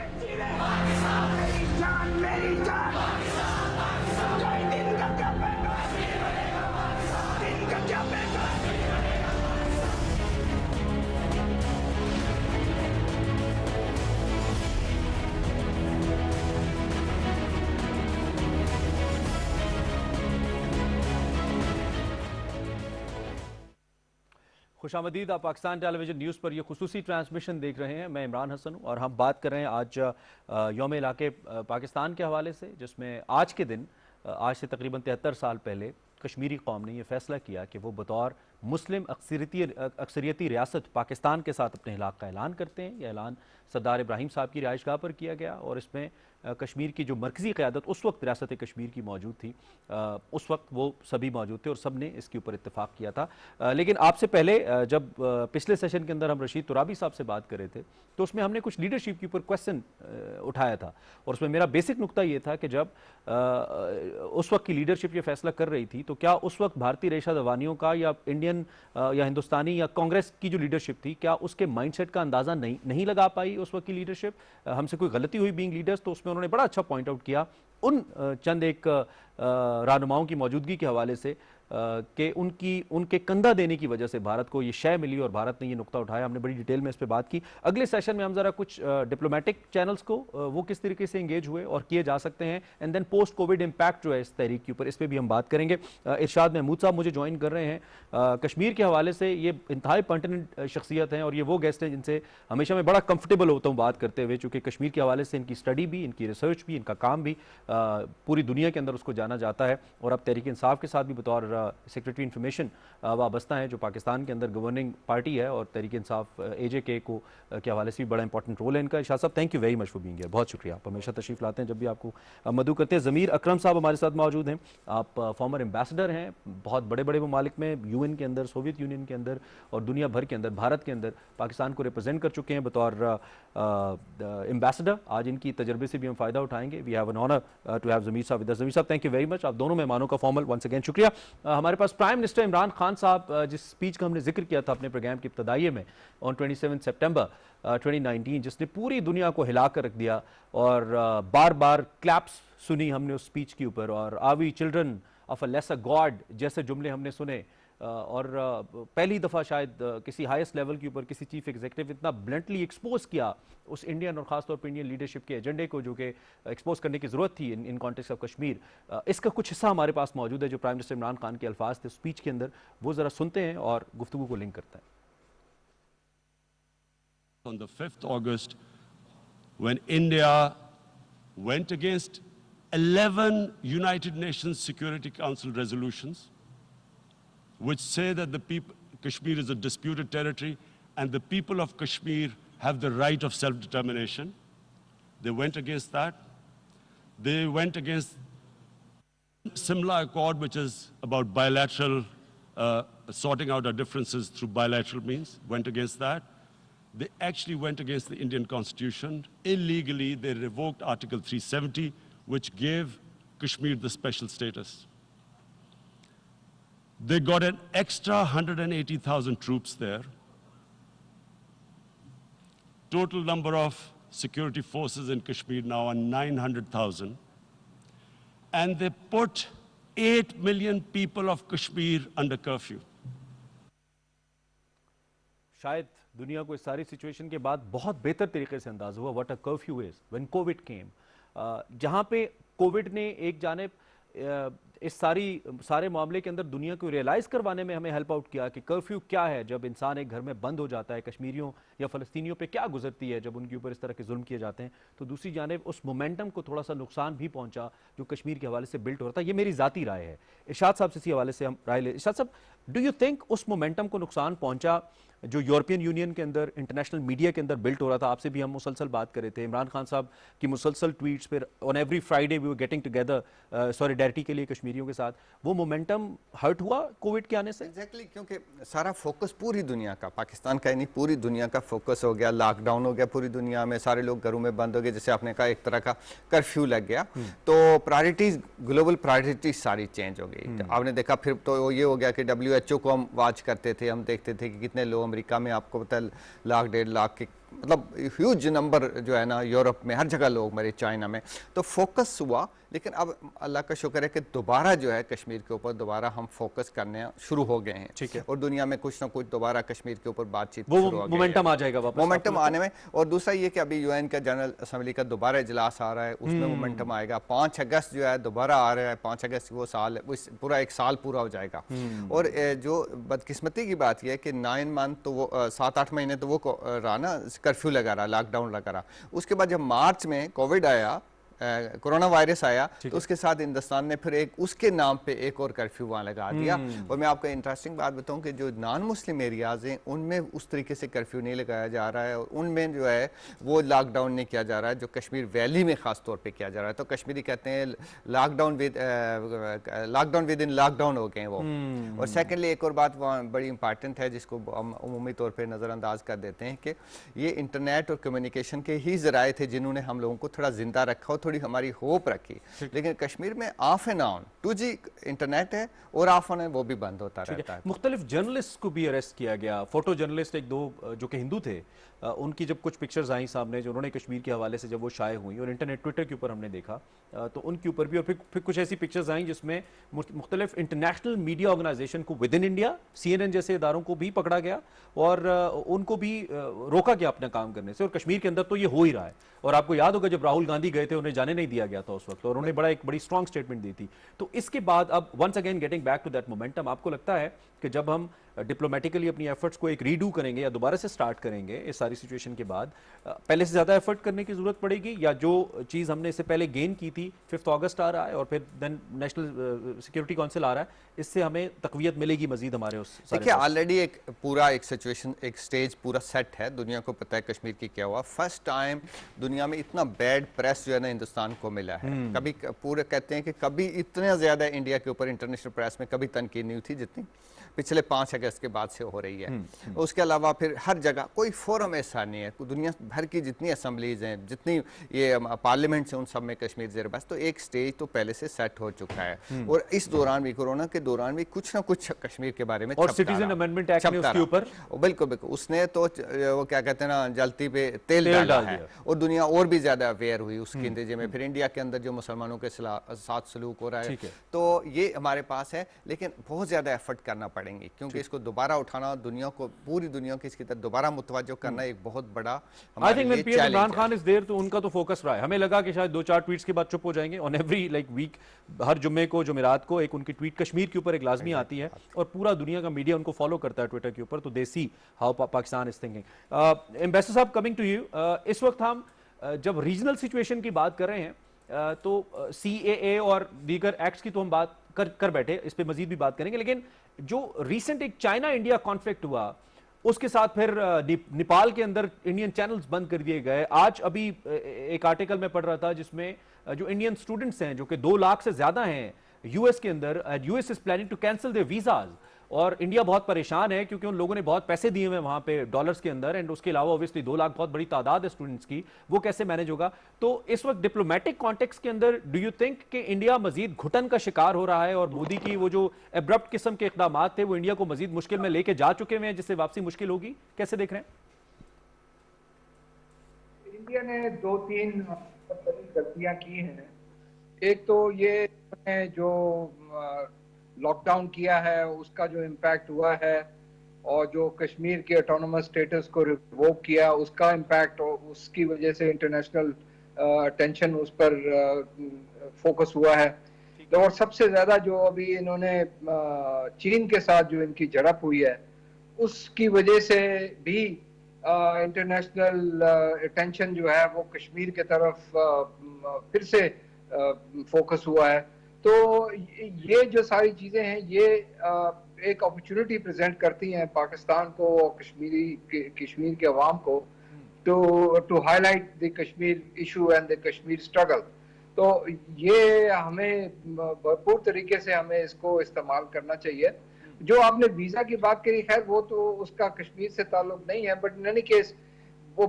मेरी जान, मेरी जान। दिन का क्या पैसा, दिन का क्या पैसा। खुशामदीद। आप पाकिस्तान टेलीविजन न्यूज़ पर यह खुसूसी ट्रांसमिशन देख रहे हैं। मैं इमरान हसन हूँ और हम बात कर रहे हैं आज यौम इलाके पाकिस्तान के हवाले से, जिसमें आज के दिन आज से तकरीबन 73 साल पहले कश्मीरी कौम ने यह फैसला किया कि वो बतौर मुस्लिम अक्सरियती रियासत पाकिस्तान के साथ अपने इलाक़ का ऐलान करते हैं। यह ऐलान सरदार इब्राहिम साहब की रिहाइशगाह पर किया गया और इसमें कश्मीर की जो मरकज़ी क़यादत उस वक्त रियासत कश्मीर की मौजूद थी, उस वक्त वो सभी मौजूद थे और सब ने इसके ऊपर इत्तेफाक किया था। लेकिन आपसे पहले जब पिछले सेशन के अंदर हम रशीद तुराबी साहब से बात कर रहे थे तो उसमें हमने कुछ लीडरशिप के ऊपर क्वेश्चन उठाया था और उसमें मेरा बेसिक नुक्ता ये था कि जब उस वक्त की लीडरशिप ये फैसला कर रही थी तो क्या उस वक्त भारतीय रेशा दवानियों का या इंडियन या हिंदुस्तानी या कांग्रेस की जो लीडरशिप थी, क्या उसके माइंडसेट का अंदाज़ा नहीं लगा पाई उस वक्त की लीडरशिप? हमसे कोई गलती हुई बीइंग लीडर्स? तो उसमें उन्होंने बड़ा अच्छा पॉइंट आउट किया उन चंद एक रहनुमाओं की मौजूदगी के हवाले से कि उनके कंधा देने की वजह से भारत को ये शय मिली और भारत ने ये नुक्ता उठाया। हमने बड़ी डिटेल में इस पर बात की। अगले सेशन में हम जरा कुछ डिप्लोमेटिक चैनल्स को वो किस तरीके से एंगेज हुए और किए जा सकते हैं, and then post Covid impact जो है इस तहरीक के ऊपर, इस पर भी हम बात करेंगे। इरशाद महमूद साहब मुझे ज्वाइन कर रहे हैं कश्मीर के हवाले से। ये इंतहाई पर्टिनेंट शख्सियत हैं और ये वो गेस्ट हैं जिनसे हमेशा मैं बड़ा कंफर्टेबल होता हूँ बात करते हुए, चूँकि कश्मीर के हवाले से इनकी स्टडी भी, इनकी रिसर्च भी, इनका काम भी पूरी दुनिया के अंदर उसको जाना जाता है। और अब तहरीक इंसाफ के साथ भी बतौर सेक्रेटरी इंफॉर्मेशन वाबस्ता है, जो पाकिस्तान के अंदर गवर्निंग पार्टी है, और तहरीक इंसाफ AJK को के हवाले से भी बड़ा इंपॉर्टेंट रोल है इनका। इरशाद साहब, thank you very much for being here. बहुत शुक्रिया, आप हमेशा तशरीफ लाते हैं जब भी आपको मदू करते हैं। ज़मीर अकरम साहब हमारे साथ मौजूद हैं। आप फॉर्मर एम्बेसडर हैं बहुत बड़े बड़े ममालिक में, UN के अंदर, सोवियत यूनियन के अंदर और दुनिया भर के अंदर, भारत के अंदर पाकिस्तान को रिप्रेजेंट कर चुके हैं बतौर एम्बेसडर। आज इनकी तजर्बे से भी हम फ़ायदा उठाएंगे। We have an honour to have Zameer साहब विद अस। ज़मीर साहब, थैंक यू वेरी मच। आप दोनों मेहमानों का फॉर्मल वंस अगेन शुक्रिया। हमारे पास प्राइम मिनिस्टर इमरान खान साहब, जिस स्पीच का हमने जिक्र किया था अपने प्रोग्राम की इब्तदाइये में ऑन 27 सितंबर 2019, जिसने पूरी दुनिया को हिला कर रख दिया और बार बार क्लैप्स सुनी हमने उस स्पीच के ऊपर, और are we children of a lesser god जैसे जुमले हमने सुने। और पहली दफ़ा शायद किसी हाईएस्ट लेवल के ऊपर किसी चीफ एग्जीक्यूटिव इतना ब्लंटली एक्सपोज किया उस इंडियन और ख़ासतौर पर इंडियन लीडरशिप के एजेंडे को, जो कि एक्सपोज करने की ज़रूरत थी इन कॉन्टेक्स्ट ऑफ कश्मीर। इसका कुछ हिस्सा हमारे पास मौजूद है जो प्राइम मिनिस्टर इमरान खान के अल्फाज थे स्पीच के अंदर, वो ज़रा सुनते हैं और गुफ्तगू को लिंक करते हैं। On the 5th August, when India went against 11 United Nations Security Council resolutions which say that Kashmir is a disputed territory and the people of Kashmir have the right of self-determination. They went against that. They went against Simla Accord, which is about bilateral, sorting out our differences through bilateral means, went against that. They actually went against the Indian Constitution. Illegally, they revoked Article 370, which gave Kashmir the special status. They got an extra 180,000 troops there. Total number of security forces in Kashmir now are 900,000. And they put 8 million people of Kashmir under curfew. शायद दुनिया को इस सारी situation के बाद बहुत बेहतर तरीके से अंदाजा हुआ what a curfew is when covid came, जहां पे कोविड ने एक जानिब इस सारे मामले के अंदर दुनिया को रियलाइज़ करवाने में हमें हेल्प आउट किया कि कर्फ्यू क्या है, जब इंसान एक घर में बंद हो जाता है, कश्मीरियों या फ़लस्तीनियों पे क्या गुजरती है जब उनके ऊपर इस तरह के जुल्म किए जाते हैं। तो दूसरी जानिब उस मोमेंटम को थोड़ा सा नुकसान भी पहुंचा जो कश्मीर के हवाले से बिल्ट हो रहा था। ये मेरी ज़ाती राय है। इरशाद साहब से इसी हवाले से हम राय ले। इरशाद साहब, डू यू थिंक उस मोमेंटम को नुकसान पहुंचा जो यूरोपियन यूनियन के अंदर, इंटरनेशनल मीडिया के अंदर बिल्ट हो रहा था? आपसे भी हम मुसलसल बात कर रहे थे, इमरान खान साहब की मुसलसल ट्वीट्स पर on every Friday we were getting together solidarity के लिए कश्मीरियों के साथ, वो मोमेंटम हर्ट हुआ कोविड के आने से? एग्जैक्टली, क्योंकि सारा फोकस पूरी दुनिया का, पाकिस्तान का ही नहीं पूरी दुनिया का फोकस हो गया, लॉकडाउन हो गया पूरी दुनिया में, सारे लोग घरों में बंद हो गए, जैसे आपने कहा एक तरह का कर्फ्यू लग गया, तो प्रायोरिटीज, ग्लोबल प्रायोरिटीज सारी चेंज हो गई। तो आपने देखा फिर तो ये हो गया कि WHO को हम वॉच करते थे, हम देखते थे कि कितने लोग अमेरिका में, आपको पता है 1.5 लाख के मतलब ह्यूज नंबर जो है ना, यूरोप में हर जगह लोग मरे, चाइना में, तो फोकस हुआ। लेकिन अब अल्लाह का शुक्र है कि दोबारा जो है कश्मीर के ऊपर दोबारा हम फोकस करने शुरू हो गए हैं। ठीक है। और दुनिया में कुछ ना कुछ दोबारा कश्मीर के ऊपर बातचीत वो शुरू हो गई है। मोमेंटम आ जाएगा वापस, मोमेंटम आने में। और दूसरा ये कि अभी यूएन का जनरल असेंबली का दोबारा इजलास आ रहा है, उसमें मोमेंटम आएगा। 5 अगस्त जो है दोबारा आ रहा है, 5 अगस्त वो साल पूरा एक साल पूरा हो जाएगा। और जो बदकिस्मती की बात यह है कि 9 मंथ तो वो 7-8 महीने तो वो रहा ना, कर्फ्यू लगा रहा, लॉकडाउन लगा रहा। उसके बाद जब मार्च में कोविड आया, कोरोना वायरस आया, तो उसके साथ हिंदुस्तान ने फिर एक उसके नाम पे एक और कर्फ्यू वहां लगा दिया। और मैं आपको इंटरेस्टिंग बात बताऊं कि जो नॉन मुस्लिम एरियाज हैं उनमें उस तरीके से कर्फ्यू नहीं लगाया जा रहा है, और उनमें जो है वो लॉकडाउन नहीं किया जा रहा है, जो कश्मीर वैली में खास तौर पे किया जा रहा है। तो कश्मीरी कहते हैं लॉकडाउन विद इन लॉकडाउन हो गए हैं वो। और सेकेंडली एक और बात वहाँ बड़ी इंपॉर्टेंट है जिसको हम अमूमी तौर पर नज़रअंदाज कर देते हैं कि ये इंटरनेट और कम्युनिकेशन के ही ज़राए थे जिन्होंने हम लोगों को थोड़ा जिंदा रखा और थोड़ी हमारी होप रखी। लेकिन कश्मीर में of and on 2G internet है और ऑफ ऑन वो भी बंद होता रहता है। मुख्तलिफ जर्नलिस्ट को भी अरेस्ट किया गया, फोटो जर्नलिस्ट एक दो जो कि हिंदू थे, उनकी जब कुछ पिक्चर्स आई सामने जो उन्होंने कश्मीर के हवाले से जब वो शाये हुई और इंटरनेट ट्विटर के ऊपर हमने देखा, तो उनके ऊपर भी, और फिर कुछ ऐसी पिक्चर्स आई जिसमें मुख्तलिफ इंटरनेशनल मीडिया ऑर्गेनाइजेशन को विद इन इंडिया, CNN जैसे इदारों को भी पकड़ा गया और उनको भी रोका गया अपना काम करने से। और कश्मीर के अंदर तो ये हो ही रहा है। और आपको याद होगा जब राहुल गांधी गए थे उन्हें जाने नहीं दिया गया था उस वक्त, और उन्होंने एक बड़ी स्ट्रॉन्ग स्टेटमेंट दी थी। तो इसके बाद अब once again getting back to that momentum, आपको लगता है कि जब हम डिप्लोमेटिकली अपनी एफर्ट्स को एक रीडू करेंगे या दोबारा से स्टार्ट करेंगे इस सारी सिचुएशन के बाद, पहले से ज़्यादा एफर्ट करने की ज़रूरत पड़ेगी, या जो चीज़ हमने इससे पहले गेन की थी, 5 अगस्त आ रहा है और फिर देन नेशनल सिक्योरिटी काउंसिल आ रहा है, इससे हमें तकवीयत मिलेगी मजीद हमारे उस? देखिए ऑलरेडी एक पूरा एक सिचुएशन, एक स्टेज पूरा सेट है, दुनिया को पता है कश्मीर की क्या हुआ। फर्स्ट टाइम दुनिया में इतना बैड प्रेस जो है ना हिंदुस्तान को मिला है। कभी पूरे कहते हैं कि कभी इतना ज़्यादा इंडिया के ऊपर इंटरनेशनल प्रेस में कभी तनकीद नहीं हुई थी जितनी पिछले 5 अगस्त के बाद से हो रही है। उसके अलावा फिर हर जगह कोई फोरम ऐसा नहीं है, दुनिया भर की जितनी असम्बलीज हैं, जितनी ये पार्लियामेंट से, उन सब में कश्मीर ज़ेर बस। तो एक स्टेज तो पहले से सेट हो चुका है। और इस दौरान भी, कोरोना के दौरान भी कुछ ना कुछ कश्मीर के बारे में, और सिटीजन अमेंडमेंट एक्ट ने उसके ऊपर, बिल्कुल बिल्कुल, उसने तो वो क्या कहते हैं ना, जलती पे तेल डाला है। और दुनिया और भी ज्यादा अवेयर हुई उसके नतीजे में। फिर इंडिया के अंदर जो मुसलमानों के साथ सलूक हो रहा है, तो ये हमारे पास है। लेकिन बहुत ज्यादा एफर्ट करना पड़ेंगी, क्योंकि इसको दोबारा उठाना, दुनिया को, पूरी दुनिया को इसकी तरफ दोबारा मुतवज्जो करना एक बहुत बड़ा आई थिंक इमरान खान इस देर तो उनका तो फोकस रहा है। हमें लगा कि शायद 2-4 ट्वीट्स के बाद चुप हो जाएंगे। ऑन एवरी वीक, हर जुम्मे को, जुमेरात को एक उनकी ट्वीट कश्मीर के ऊपर एक लाजमी आती है और पूरा दुनिया का मीडिया उनको फॉलो करता है ट्विटर के ऊपर। तो they see how Pakistan is thinking. Ambassador साहब, कमिंग टू यू, इस वक्त हम जब रीजनल सिचुएशन की बात कर रहे हैं तो CAA और दीगर एक्ट्स की तो हम बात कर बैठे, इस पे मजीद भी बात करेंगे। लेकिन जो रिसेंट एक चाइना इंडिया कॉन्फ्लिक्ट हुआ, उसके साथ फिर नेपाल के अंदर इंडियन चैनल्स बंद कर दिए गए। आज अभी एक आर्टिकल में पढ़ रहा था जिसमें जो इंडियन स्टूडेंट्स हैं, जो कि 2 लाख से ज्यादा हैं US के अंदर, US is planning to cancel their visas. और इंडिया बहुत परेशान है क्योंकि उन लोगों ने बहुत पैसे दिए हुए हैं वहां पे डॉलर्स के अंदर, एंड उसके अलावा ऑब्वियसली 2 लाख बहुत बड़ी तादाद है स्टूडेंट्स की, वो कैसे मैनेज होगा? तो इस वक्त डिप्लोमेटिक कॉन्टेक्स्ट के अंदर डू यू थिंक कि इंडिया मजीद घुटन का शिकार हो रहा है और मोदी की वो जो एब्रप्ट किस्म के इकदाम थे वो इंडिया को मजीद मुश्किल में लेके जा चुके हैं, जिससे वापसी मुश्किल होगी? कैसे देख रहे हैं? इंडिया ने 2-3 बड़ी गलतियां की हैं। एक तो ये जो लॉकडाउन किया है उसका जो इम्पैक्ट हुआ है, और जो कश्मीर के ऑटोनोमस स्टेटस को रिवोक किया उसका इम्पैक्ट, और उसकी वजह से इंटरनेशनल अटेंशन उस पर फोकस हुआ है। और सबसे ज्यादा जो अभी इन्होंने चीन के साथ जो इनकी झड़प हुई है उसकी वजह से भी इंटरनेशनल अटेंशन जो है वो कश्मीर के तरफ फिर से फोकस हुआ है। तो ये जो सारी चीजें हैं ये एक अपॉर्चुनिटी प्रेजेंट करती हैं पाकिस्तान को और कश्मीर के अवाम को to highlight the Kashmir issue and the Kashmir struggle. तो ये हमें भरपूर तरीके से हमें इसको इस्तेमाल करना चाहिए। जो आपने वीजा की बात करी, खैर वो तो उसका कश्मीर से ताल्लुक नहीं है, बट इन एनी केस वो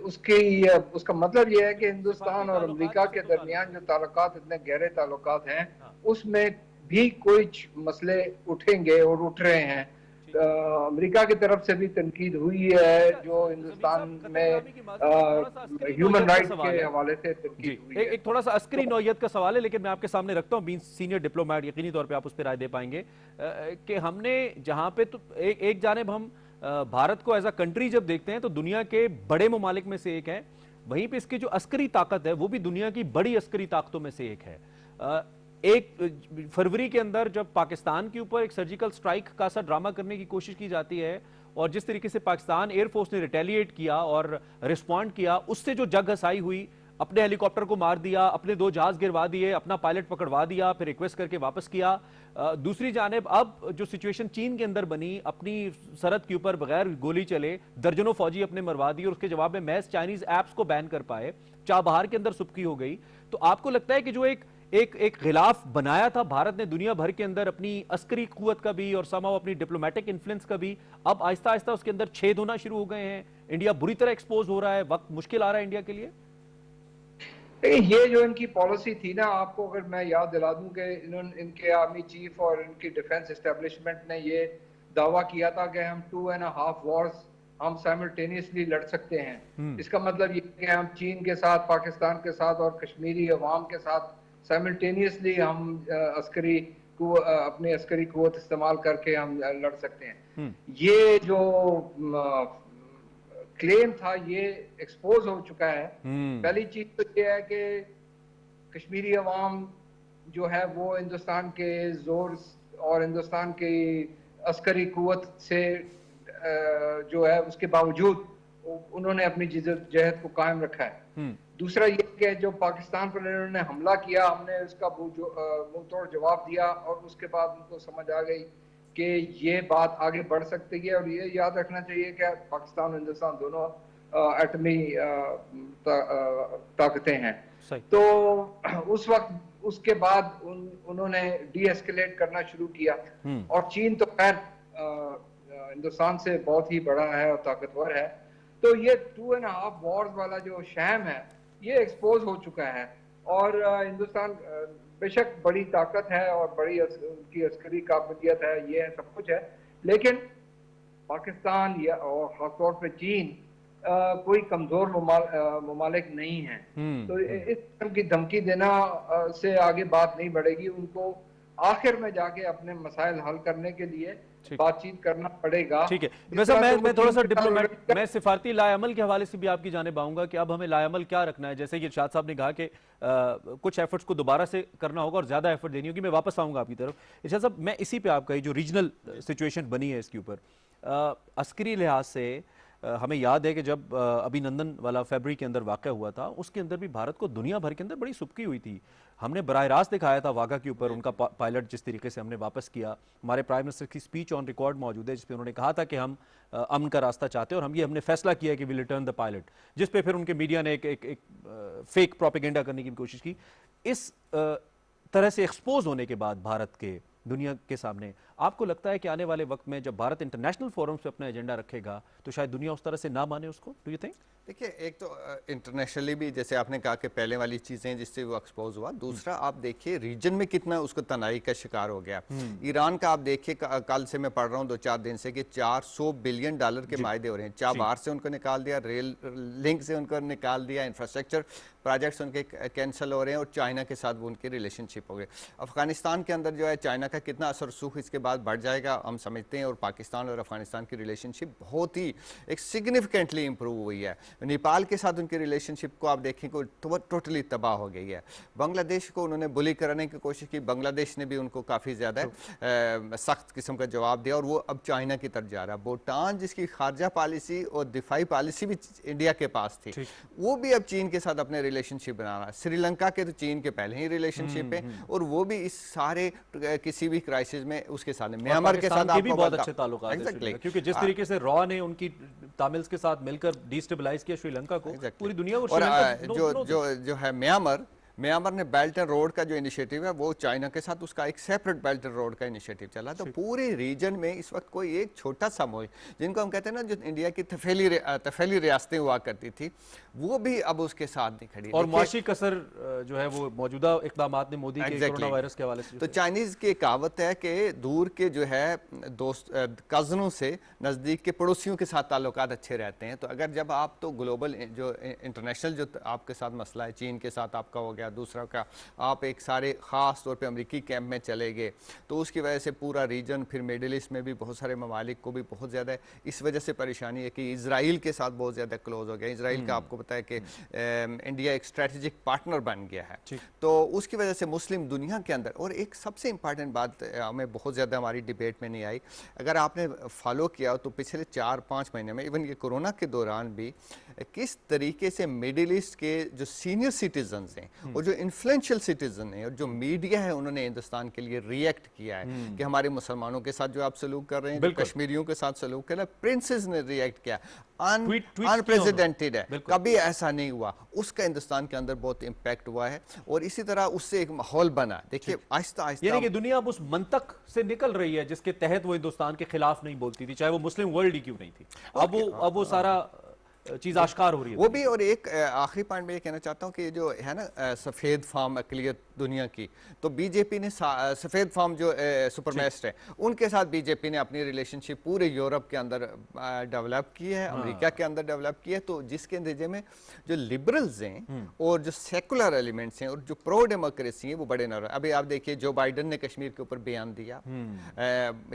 उसका मतलब ये है कि हिंदुस्तान और अमेरिका के दरमियान जो ताल्लुकात इतने गहरे ताल्लुकात हैं उसमें भी कोई मसले उठेंगे और उठ रहे हैं। अमेरिका की तरफ से भी तनकीद हुई है, जो हिंदुस्तान में ह्यूमन राइट्स के हवाले से तनकीद हुई है। एक थोड़ा सा अस्करी नौयत का सवाल है, लेकिन मैं आपके सामने रखता हूं, बीइंग सीनियर डिप्लोमेट यकीनी तौर पे आप उस पर राय दे पाएंगे कि हमने जहां पे तो एक जानिब हम भारत को एज अ कंट्री जब देखते हैं तो दुनिया के बड़े ममालिक में से एक है, वहीं पे इसकी जो अस्करी ताकत है वो भी दुनिया की बड़ी अस्करी ताकतों में से एक है। एक फरवरी के अंदर जब पाकिस्तान के ऊपर एक सर्जिकल स्ट्राइक का सा ड्रामा करने की कोशिश की जाती है और जिस तरीके से पाकिस्तान एयरफोर्स ने रिटेलिएट किया और रिस्पॉन्ड किया, उससे जो जग हसाई हुई, अपने हेलीकॉप्टर को मार दिया, अपने 2 जहाज गिरवा दिए, अपना पायलट पकड़वा दिया, फिर रिक्वेस्ट करके वापस किया। दूसरी जानिब अब जो सिचुएशन चीन के अंदर बनी, अपनी सरहद के ऊपर बगैर गोली चले दर्जनों फौजी अपने मरवा दिए और उसके जवाब में महज चाइनीज ऐप्स को बैन कर पाए, चाबहार के अंदर सुबकी हो गई। तो आपको लगता है कि जो एक खिलाफ बनाया था भारत ने दुनिया भर के अंदर अपनी अस्करी कुव्वत का भी और समाव अपनी डिप्लोमेटिक इन्फ्लुएंस का भी, अब आहिस्ता आहिस्ता उसके अंदर छेद होना शुरू हो गए हैं, इंडिया बुरी तरह एक्सपोज हो रहा है, वक्त मुश्किल आ रहा है इंडिया के लिए? ये जो इनकी पॉलिसी थी ना, आपको अगर मैं याद दिला दूं कि इनके आर्मी चीफ और इनकी डिफेंस एस्टेब्लिशमेंट ने ये दावा किया था कि हम 2.5 वॉर्स हम साइमल्टेनियसली लड़ सकते हैं। इसका मतलब ये कि हम चीन के साथ, पाकिस्तान के साथ और कश्मीरी अवाम के साथ साइमल्टेनियसली हम अपनी अस्करी कुव्वत इस्तेमाल करके हम लड़ सकते हैं। ये जो क्लेम था ये एक्सपोज हो चुका है। पहली चीज तो ये है कि कश्मीरी अवाम जो है वो हिंदुस्तान के जोर और हिंदुस्तान की अस्करी कुव्वत से जो है उसके बावजूद उन्होंने अपनी जिद्दोजहद को कायम रखा है। दूसरा ये कि जो पाकिस्तान पर इन्होंने हमला किया, हमने उसका मुंह तोड़ जवाब दिया और उसके बाद उनको समझ आ गई कि ये बात आगे बढ़ सकती है। और ये याद रखना चाहिए कि पाकिस्तान और हिंदुस्तान दोनों एटमी ताकतें हैं। तो उस वक्त उसके बाद उन्होंने डी एस्केलेट करना शुरू किया और चीन तो खैर हिंदुस्तान से बहुत ही बड़ा है और ताकतवर है। तो ये 2.5 वॉर्स वाला जो शैम है ये एक्सपोज हो चुका है और हिंदुस्तान बेशक बड़ी ताकत है और बड़ी उनकी अस्करी काबिलियत है, ये है, सब कुछ है, लेकिन पाकिस्तान या और खासतौर पे चीन कोई कमजोर ममालिक नहीं है। तो इस किस्म की धमकी देना से आगे बात नहीं बढ़ेगी। उनको आखिर में जाके अपने मसाइल हल करने के लिए बातचीत करना पड़ेगा। ठीक है, वैसे मैं थोड़ा सा डिप्लोमेट, मैं सिफारती लाएअमल के हवाले से भी आपकी जानिब आऊंगा कि अब हमें लाएअमल क्या रखना है। जैसे कि इरशाद साहब ने कहा कि कुछ एफर्ट्स को दोबारा से करना होगा और ज्यादा एफर्ट देनी होगी। मैं वापस आऊंगा आपकी तरफ। इरशाद साहब, मैं इसी पे आपका जो रीजनल सिचुएशन बनी है इसके ऊपर अस्करी लिहाज से हमें याद है कि जब अभिनंदन वाला फरवरी के अंदर वाक़या हुआ था, उसके अंदर भी भारत को दुनिया भर के अंदर बड़ी सुबकी हुई थी। हमने बराह रास्त दिखाया था वाघा के ऊपर उनका पायलट, जिस तरीके से हमने वापस किया। हमारे प्राइम मिनिस्टर की स्पीच ऑन रिकॉर्ड मौजूद है जिसपे उन्होंने कहा था कि हम अमन का रास्ता चाहते हैं और हमने फैसला किया है कि वी रिटर्न द पायलट, जिस पे फिर उनके मीडिया ने एक फेक प्रोपेगेंडा करने की कोशिश की। इस तरह से एक्सपोज होने के बाद भारत के दुनिया के सामने, आपको लगता है कि आने वाले वक्त में जब भारत इंटरनेशनल फोरम्स पे अपना एजेंडा रखेगा तो शायद दुनिया उस तरह से ना माने उसको? Do you think? देखिए, एक तो इंटरनेशनली भी जैसे आपने कहा कि पहले वाली चीज़ें जिससे वो एक्सपोज हुआ, दूसरा आप देखिए रीजन में कितना उसको तनाई का शिकार हो गया। ईरान का आप देखिए, कल से मैं पढ़ रहा हूँ 2-4 दिन से कि $400 बिलियन के मायदे हो रहे हैं। चाबहार से उनको निकाल दिया, रेल लिंक से उनको निकाल दिया, इंफ्रास्ट्रक्चर प्रोजेक्ट्स उनके कैंसिल हो रहे हैं और चाइना के साथ वो उनकी रिलेशनशिप हो गए। अफगानिस्तान के अंदर जो है चाइना का कितना असर सूख इसके बाद बढ़ जाएगा हम समझते हैं, और पाकिस्तान और अफगानिस्तान की रिलेशनशिप बहुत ही एक सिग्निफिकेंटली इंप्रूव हुई है। नेपाल के साथ उनकी रिलेशनशिप को आप देखें को टोटली तबाह हो गई है। बांग्लादेश को उन्होंने बुली कराने की कोशिश की, बांग्लादेश ने भी उनको काफ़ी ज़्यादा सख्त किस्म का जवाब दिया और वो अब चाइना की तरफ जा रहा है। भूटान जिसकी खारजा पॉलिसी और दिफाई पॉलिसी भी इंडिया के पास थी, वो भी अब चीन के साथ अपने रिलेशनशिप बना रहा है। श्रीलंका के तो चीन के पहले ही रिलेशनशिप है और वो भी इस सारे किसी भी क्राइसिस में उसके साथ, म्यांमार के साथ भी बहुत अच्छे ताल्लुकात हैं, क्योंकि जिस तरीके से रॉ ने उनकी तामिल्स के साथ मिलकर डिस्टेबलाइज किया श्रीलंका को, पूरी दुनिया और जो है म्यांमार म्यांमार ने बेल्ट एंड रोड का जो इनिशिएटिव है वो चाइना के साथ उसका एक सेपरेट बेल्ट एंड रोड का इनिशिएटिव चला। तो पूरे रीजन में इस वक्त कोई एक छोटा सा मुल्क जिनको हम कहते हैं ना, जो इंडिया की तफेली रियासतें हुआ करती थी, वो भी अब उसके साथ नहीं खड़ी। और मुआशी कसर जो है वो मौजूदा इकदामात ने मोदी के कोरोना वायरस के हवाले से। तो चाइनीज की कहावत है कि दूर के जो है दोस्त कजनों से नज़दीक के पड़ोसियों के साथ ताल्लुकात अच्छे रहते हैं। तो अगर जब आप तो ग्लोबल जो इंटरनेशनल जो आपके साथ मसला है, चीन के साथ आपका हो गया, दूसरा का आप एक सारे ख़ास तौर पे अमेरिकी कैंप में चले गए, तो उसकी वजह से पूरा रीजन, फिर मिडिल ईस्ट में भी बहुत सारे ममालिक को भी बहुत ज़्यादा इस वजह से परेशानी है कि इसराइल के साथ बहुत ज़्यादा क्लोज हो गया। इसराइल का आपको पता है कि इंडिया एक स्ट्रेटेजिक पार्टनर बन गया है। तो उसकी वजह से मुस्लिम दुनिया के अंदर, और एक सबसे इंपॉर्टेंट बात हमें बहुत ज़्यादा हमारी डिबेट में नहीं आई, अगर आपने फॉलो किया तो पिछले 4-5 महीने में, इवन ये कोरोना के दौरान भी, किस तरीके से मिडिल ईस्ट के जो सीनियर सिटीजन्स हैं और जो इन्फ्लुएंशियल सिटीजन हैं और जो मीडिया है, उन्होंने हिंदुस्तान के लिए रिएक्ट किया है कि हमारे मुसलमानों के साथ जो आप सलूक कर रहे हैं, जो कश्मीरियों के साथ सलूक कर रहे हैं, प्रिंसेस ने रिएक्ट किया। अनप्रेसिडेंटेड है, कभी ऐसा नहीं हुआ। उसका हिंदुस्तान के अंदर बहुत इम्पैक्ट हुआ है और इसी तरह उससे एक माहौल बना। देखिए आहिस्ता आहिस्ता यानी कि दुनिया अब उस मंतक से निकल रही है जिसके तहत वो हिंदुस्तान के खिलाफ नहीं बोलती थी, चाहे वो मुस्लिम वर्ल्ड ही क्यों नहीं थी। अब वो सारा चीज आश्कार हो रही है वो भी। और एक आखिरी पॉइंट में ये कहना चाहता हूँ कि जो है ना सफ़ेद फार्म अकलियत दुनिया की, तो बीजेपी ने सफ़ेद फार्म जो सुपरमेस्ट है उनके साथ बीजेपी ने अपनी रिलेशनशिप पूरे यूरोप के अंदर डेवलप की है, अमेरिका के अंदर डेवलप की है। तो जिसके नतीजे में जो लिबरल्स हैं और जो सेकुलर एलिमेंट्स हैं और जो प्रो डेमोक्रेसी है वो बड़े नाराज। अभी आप देखिए जो बाइडन ने कश्मीर के ऊपर बयान दिया,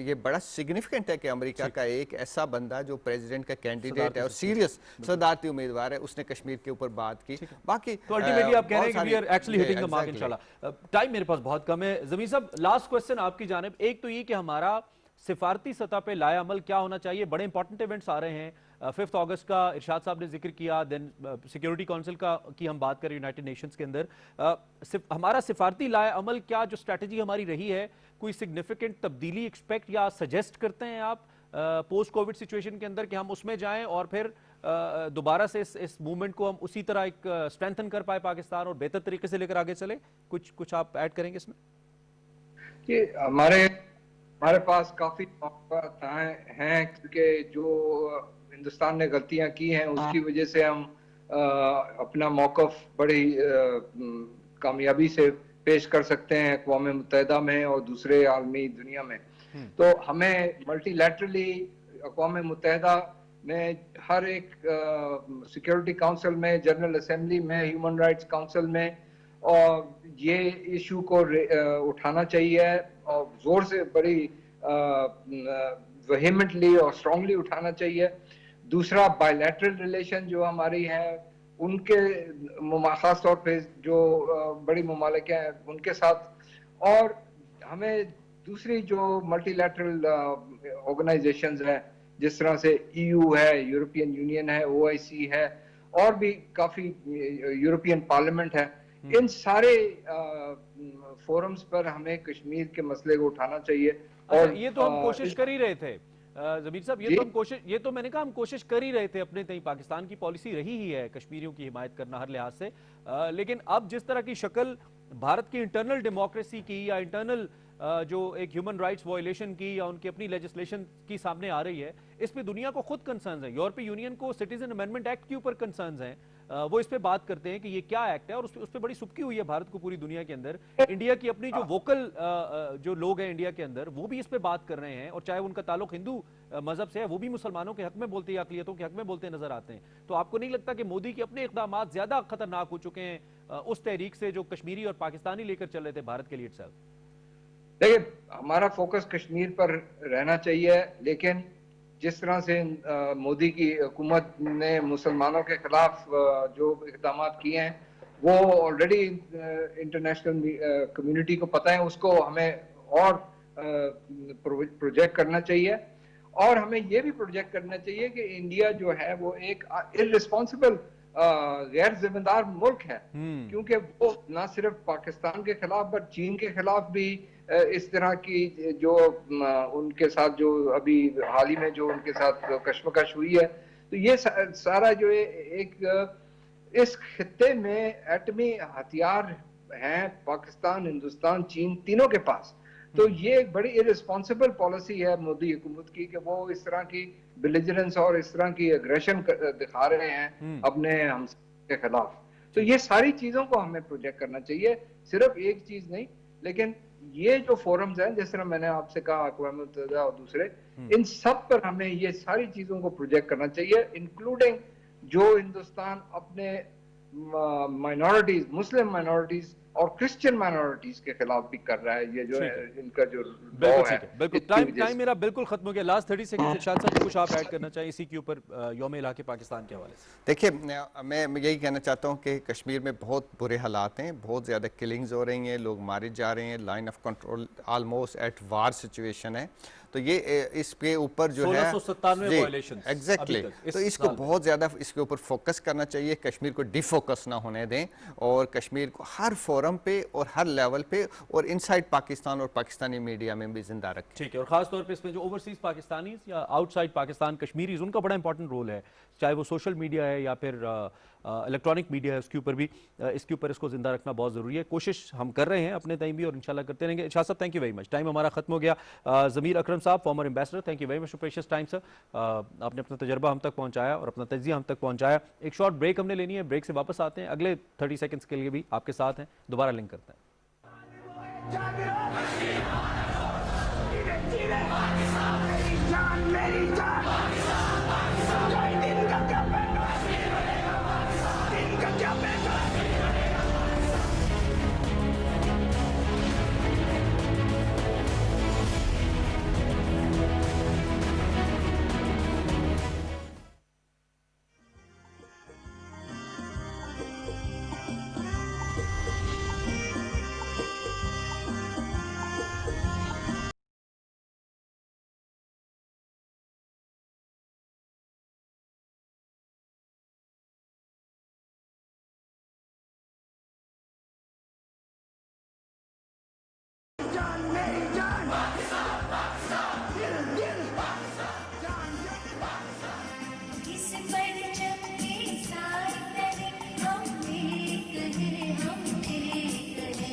ये बड़ा सिग्निफिकेंट है कि अमेरिका का एक ऐसा बंदा जो प्रेसिडेंट का कैंडिडेट है और सीरियस सदारती उम्मीदवार है, उसने कश्मीर के ऊपर बात की। बाकी तो अल्टीमेटली आप कह रहे हैं कि we are actually hitting the mark इंशाल्लाह। टाइम मेरे पास बहुत कम है। ज़मीर साहब, लास्ट क्वेश्चन आपकी जानिब। एक तो ये कि हमारा सिफारती सतह पे लाया अमल क्या होना चाहिए? बड़े इंपॉर्टेंट इवेंट्स आ रहे हैं। 5 अगस्त का इरशाद साहब ने जिक्र किया, देन सिक्योरिटी काउंसिल का की हम बात करें यूनाइटेड नेशंस के अंदर। हमारा सिफारती लाया अमल क्या, जो स्ट्रैटेजी हमारी रही है, कोई सिग्निफिकेंट तब्दीली एक्सपेक्ट या सजेस्ट करते हैं आप पोस्ट कोविड सिचुएशन के अंदर कि हम उसमें जाएं और फिर दोबारा से इस मूवमेंट को हम उसी तरह एक स्ट्रेंथन कर पाए पाकिस्तान और बेहतर तरीके से लेकर आगे चले? कुछ आप ऐड करेंगे इसमें? कि हमारे पास काफी मौका हैं, क्योंकि जो हिंदुस्तान ने गलतियां की हैं उसकी वजह से हम अपना मौकफ बड़ी कामयाबी से पेश कर सकते हैं अक़वाम मुत्तहिदा में और दूसरे आलमी दुनिया में। तो हमें मल्टीलैटरली अक़वाम मुत्तहिदा में, हर एक सिक्योरिटी काउंसिल में, जनरल असेंबली में, ह्यूमन राइट्स काउंसिल में, और ये इशू को उठाना चाहिए और जोर से बड़ी वेहेमेंटली और स्ट्रांगली उठाना चाहिए। दूसरा, बायलैटरल रिलेशन जो हमारी है उनके खास तौर पे जो बड़ी ममालिक हैं उनके साथ, और हमें दूसरी जो मल्टीलैटरल ऑर्गेनाइजेशंस हैं जिस तरह से EU है, यूरोपियन यूनियन है, OIC है, और भी काफी यूरोपियन पार्लियामेंट है, इन सारे फोरम्स पर हमें कश्मीर के मसले को उठाना चाहिए। और ये तो हम कोशिश कर ही रहे थे ज़मीर साहब, ये तो मैंने कहा हम कोशिश कर ही रहे थे अपने तई। पाकिस्तान की पॉलिसी रही ही है कश्मीरियों की हिमायत करना हर लिहाज से, लेकिन अब जिस तरह की शक्ल भारत की इंटरनल डेमोक्रेसी की या इंटरनल जो एक ह्यूमन राइट्स वायलेशन की या उनकी अपनी लेजिस्लेशन की सामने आ रही है, इस पे दुनिया को खुद कंसर्न्स हैं। यूरोपीय यूनियन को सिटीजन अमेंडमेंट एक्ट के ऊपर कंसर्न्स हैं, वो इस पे बात करते हैं कि ये क्या एक्ट है, और उस पे बड़ी सुबकी हुई है भारत को पूरी दुनिया के अंदर। इंडिया की अपनी जो वोकल जो लोग हैं इंडिया के अंदर, वो भी इस पे बात कर रहे हैं, और चाहे उनका ताल्लुक हिंदू मजहब से है, वो भी मुसलमानों के हक में बोलते हैं, अकलियतों के हक में बोलते नजर आते हैं। तो आपको नहीं लगता कि मोदी के अपने इक़दाम ज्यादा खतरनाक हो चुके हैं उस तहरीक से जो कश्मीरी और पाकिस्तानी लेकर चल रहे थे भारत के लिए इत्सल्फ? देखिए, हमारा फोकस कश्मीर पर रहना चाहिए, लेकिन जिस तरह से मोदी की हुकूमत ने मुसलमानों के खिलाफ जो इक़दाम किए हैं वो ऑलरेडी इंटरनेशनल कम्युनिटी को पता है, उसको हमें और प्रोजेक्ट करना चाहिए। और हमें ये भी प्रोजेक्ट करना चाहिए कि इंडिया जो है वो एक इररिस्पॉन्सिबल गैर जिम्मेदार मुल्क है, क्योंकि वो ना सिर्फ पाकिस्तान के खिलाफ बट चीन के खिलाफ भी इस तरह की जो उनके साथ जो अभी हाल ही में जो उनके साथ कश्मकश हुई है, तो ये सारा जो एक इस खित्ते में एटमी हथियार हैं पाकिस्तान, हिंदुस्तान, चीन, तीनों के पास। तो ये एक बड़ी इररिस्पॉन्सिबल पॉलिसी है मोदी हुकूमत की कि वो इस तरह की बिलिजरेंस और इस तरह की एग्रेशन दिखा रहे हैं अपने हम के खिलाफ। तो ये सारी चीजों को हमें प्रोजेक्ट करना चाहिए, सिर्फ एक चीज नहीं। लेकिन ये जो फोरम्स हैं, जिस तरह मैंने आपसे कहा अक़वाम मुत्तहिदा और दूसरे, इन सब पर हमें ये सारी चीजों को प्रोजेक्ट करना चाहिए, इंक्लूडिंग जो हिंदुस्तान अपने माइनॉरिटीज, मुस्लिम माइनॉरिटीज और क्रिश्चियन माइनॉरिटीज के खिलाफ भी कर रहा है। ये जो है इनका जो लॉ है, बिल्कुल टाइम मेरा बिल्कुल खत्म हो गया। लास्ट 30 सेकंड इरशाद साहब कुछ आप ऐड करना चाहिए इसी के ऊपर यौम इलाके पाकिस्तान के हवाले से? देखिए, मैं यही कहना चाहता हूँ कि कश्मीर में बहुत बुरे हालात हैं, बहुत ज़्यादा किलिंग्स हो रही हैं, लोग मारे जा रहे हैं, line of control almost at war situation है। तो ये इसके ऊपर जो है 1697 एग्जैक्टली, तो इसको बहुत ज़्यादा इसके ऊपर फोकस करना चाहिए, कश्मीर को डिफोकस ना होने दें और कश्मीर को हर फोरम पे और हर लेवल पे और इनसाइड पाकिस्तान और पाकिस्तानी मीडिया में भी जिंदा रखें। ठीक है, और खास तौर पे इसमें जो ओवरसीज पाकिस्तानी या आउटसाइड पाकिस्तान कश्मीरीज, उनका बड़ा इंपॉर्टेंट रोल है, चाहे वो सोशल मीडिया है या फिर इलेक्ट्रॉनिक मीडिया है, उसके ऊपर भी इसके ऊपर इसको जिंदा रखना बहुत ज़रूरी है। कोशिश हम कर रहे हैं अपने टाइम भी और इंशाल्लाह करते रहेंगे। शाह साहब thank you very much, time हमारा खत्म हो गया। ज़मीर अकरम साहब, farmer ambassador, thank you very much for precious time sir. आपने अपना तजर्बा हम तक पहुँचाया और अपना तजिया हम तक पहुँचाया। एक शॉर्ट ब्रेक हमने लेनी है, ब्रेक से वापस आते हैं, अगले 30 सेकंड्स के लिए भी आपके साथ हैं, दोबारा लिंक करते हैं। मेरी जान, दिन का क्या पैसा, दिन का क्या पैसा। मेरी जान, दिल दिल किस पर चमके सारे हमने कहे,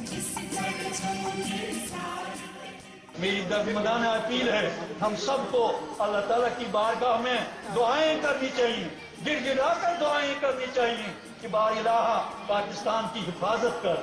किस पर चमके सारे। मेरी दर्दमंदाना अपील है, हम सबको अल्लाह ताला की बारगाह में दुआएं करनी चाहिए, गिड़गिड़ा कर दुआएं करनी चाहिए कि बारिलाह पाकिस्तान की हिफाजत कर।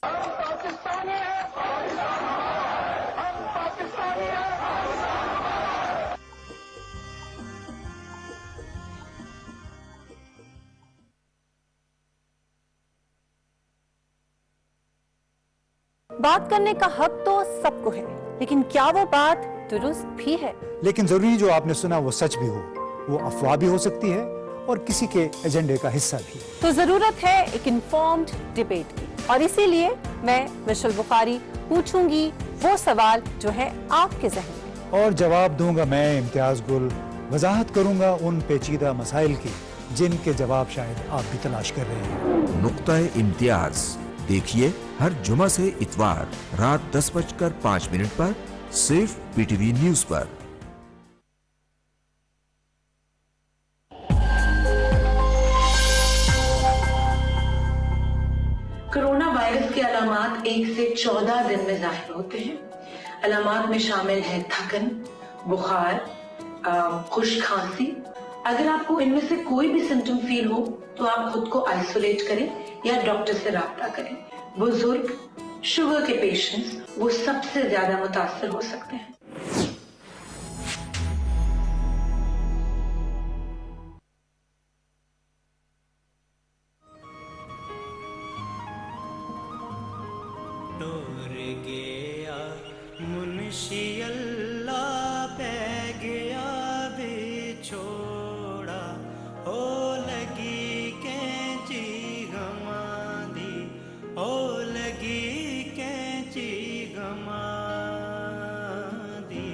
पाकिस्तानी है, हम पाकिस्तानी हैं। बात करने का हक तो सबको है, लेकिन क्या वो बात दुरुस्त भी है? लेकिन जरूरी जो आपने सुना वो सच भी हो, वो अफवाह भी हो सकती है और किसी के एजेंडे का हिस्सा भी। तो जरूरत है एक इन्फॉर्म्ड डिबेट की, और इसीलिए मैं मिशेल बुखारी पूछूंगी वो सवाल जो है आपके ज़हन में, और जवाब दूंगा मैं इम्तियाज गुल। वजाहत करूंगा उन पेचीदा मसाइल की जिनके जवाब शायद आप भी तलाश कर रहे हैं। नुक्ता-ए इम्तियाज देखिए हर जुमा से इतवार रात 10:05 पर सिर्फ पीटीवी न्यूज पर। कोरोना वायरस के अलामात 1 से 14 दिन में जाहिर होते हैं। अलामात में शामिल है थकन, बुखार, खुश्क खांसी, अगर आपको इनमें से कोई भी सिम्टम फील हो तो आप खुद को आइसोलेट करें या डॉक्टर से राब्ता करें। बुजुर्ग, शुगर के पेशेंट्स वो सबसे ज्यादा मुतासर हो सकते हैं। टोर गया मुंशी अल्लाह पे गया बिछोड़ा, हो लगी कैंची गमा दी, हो लगी कैंची गमा दी।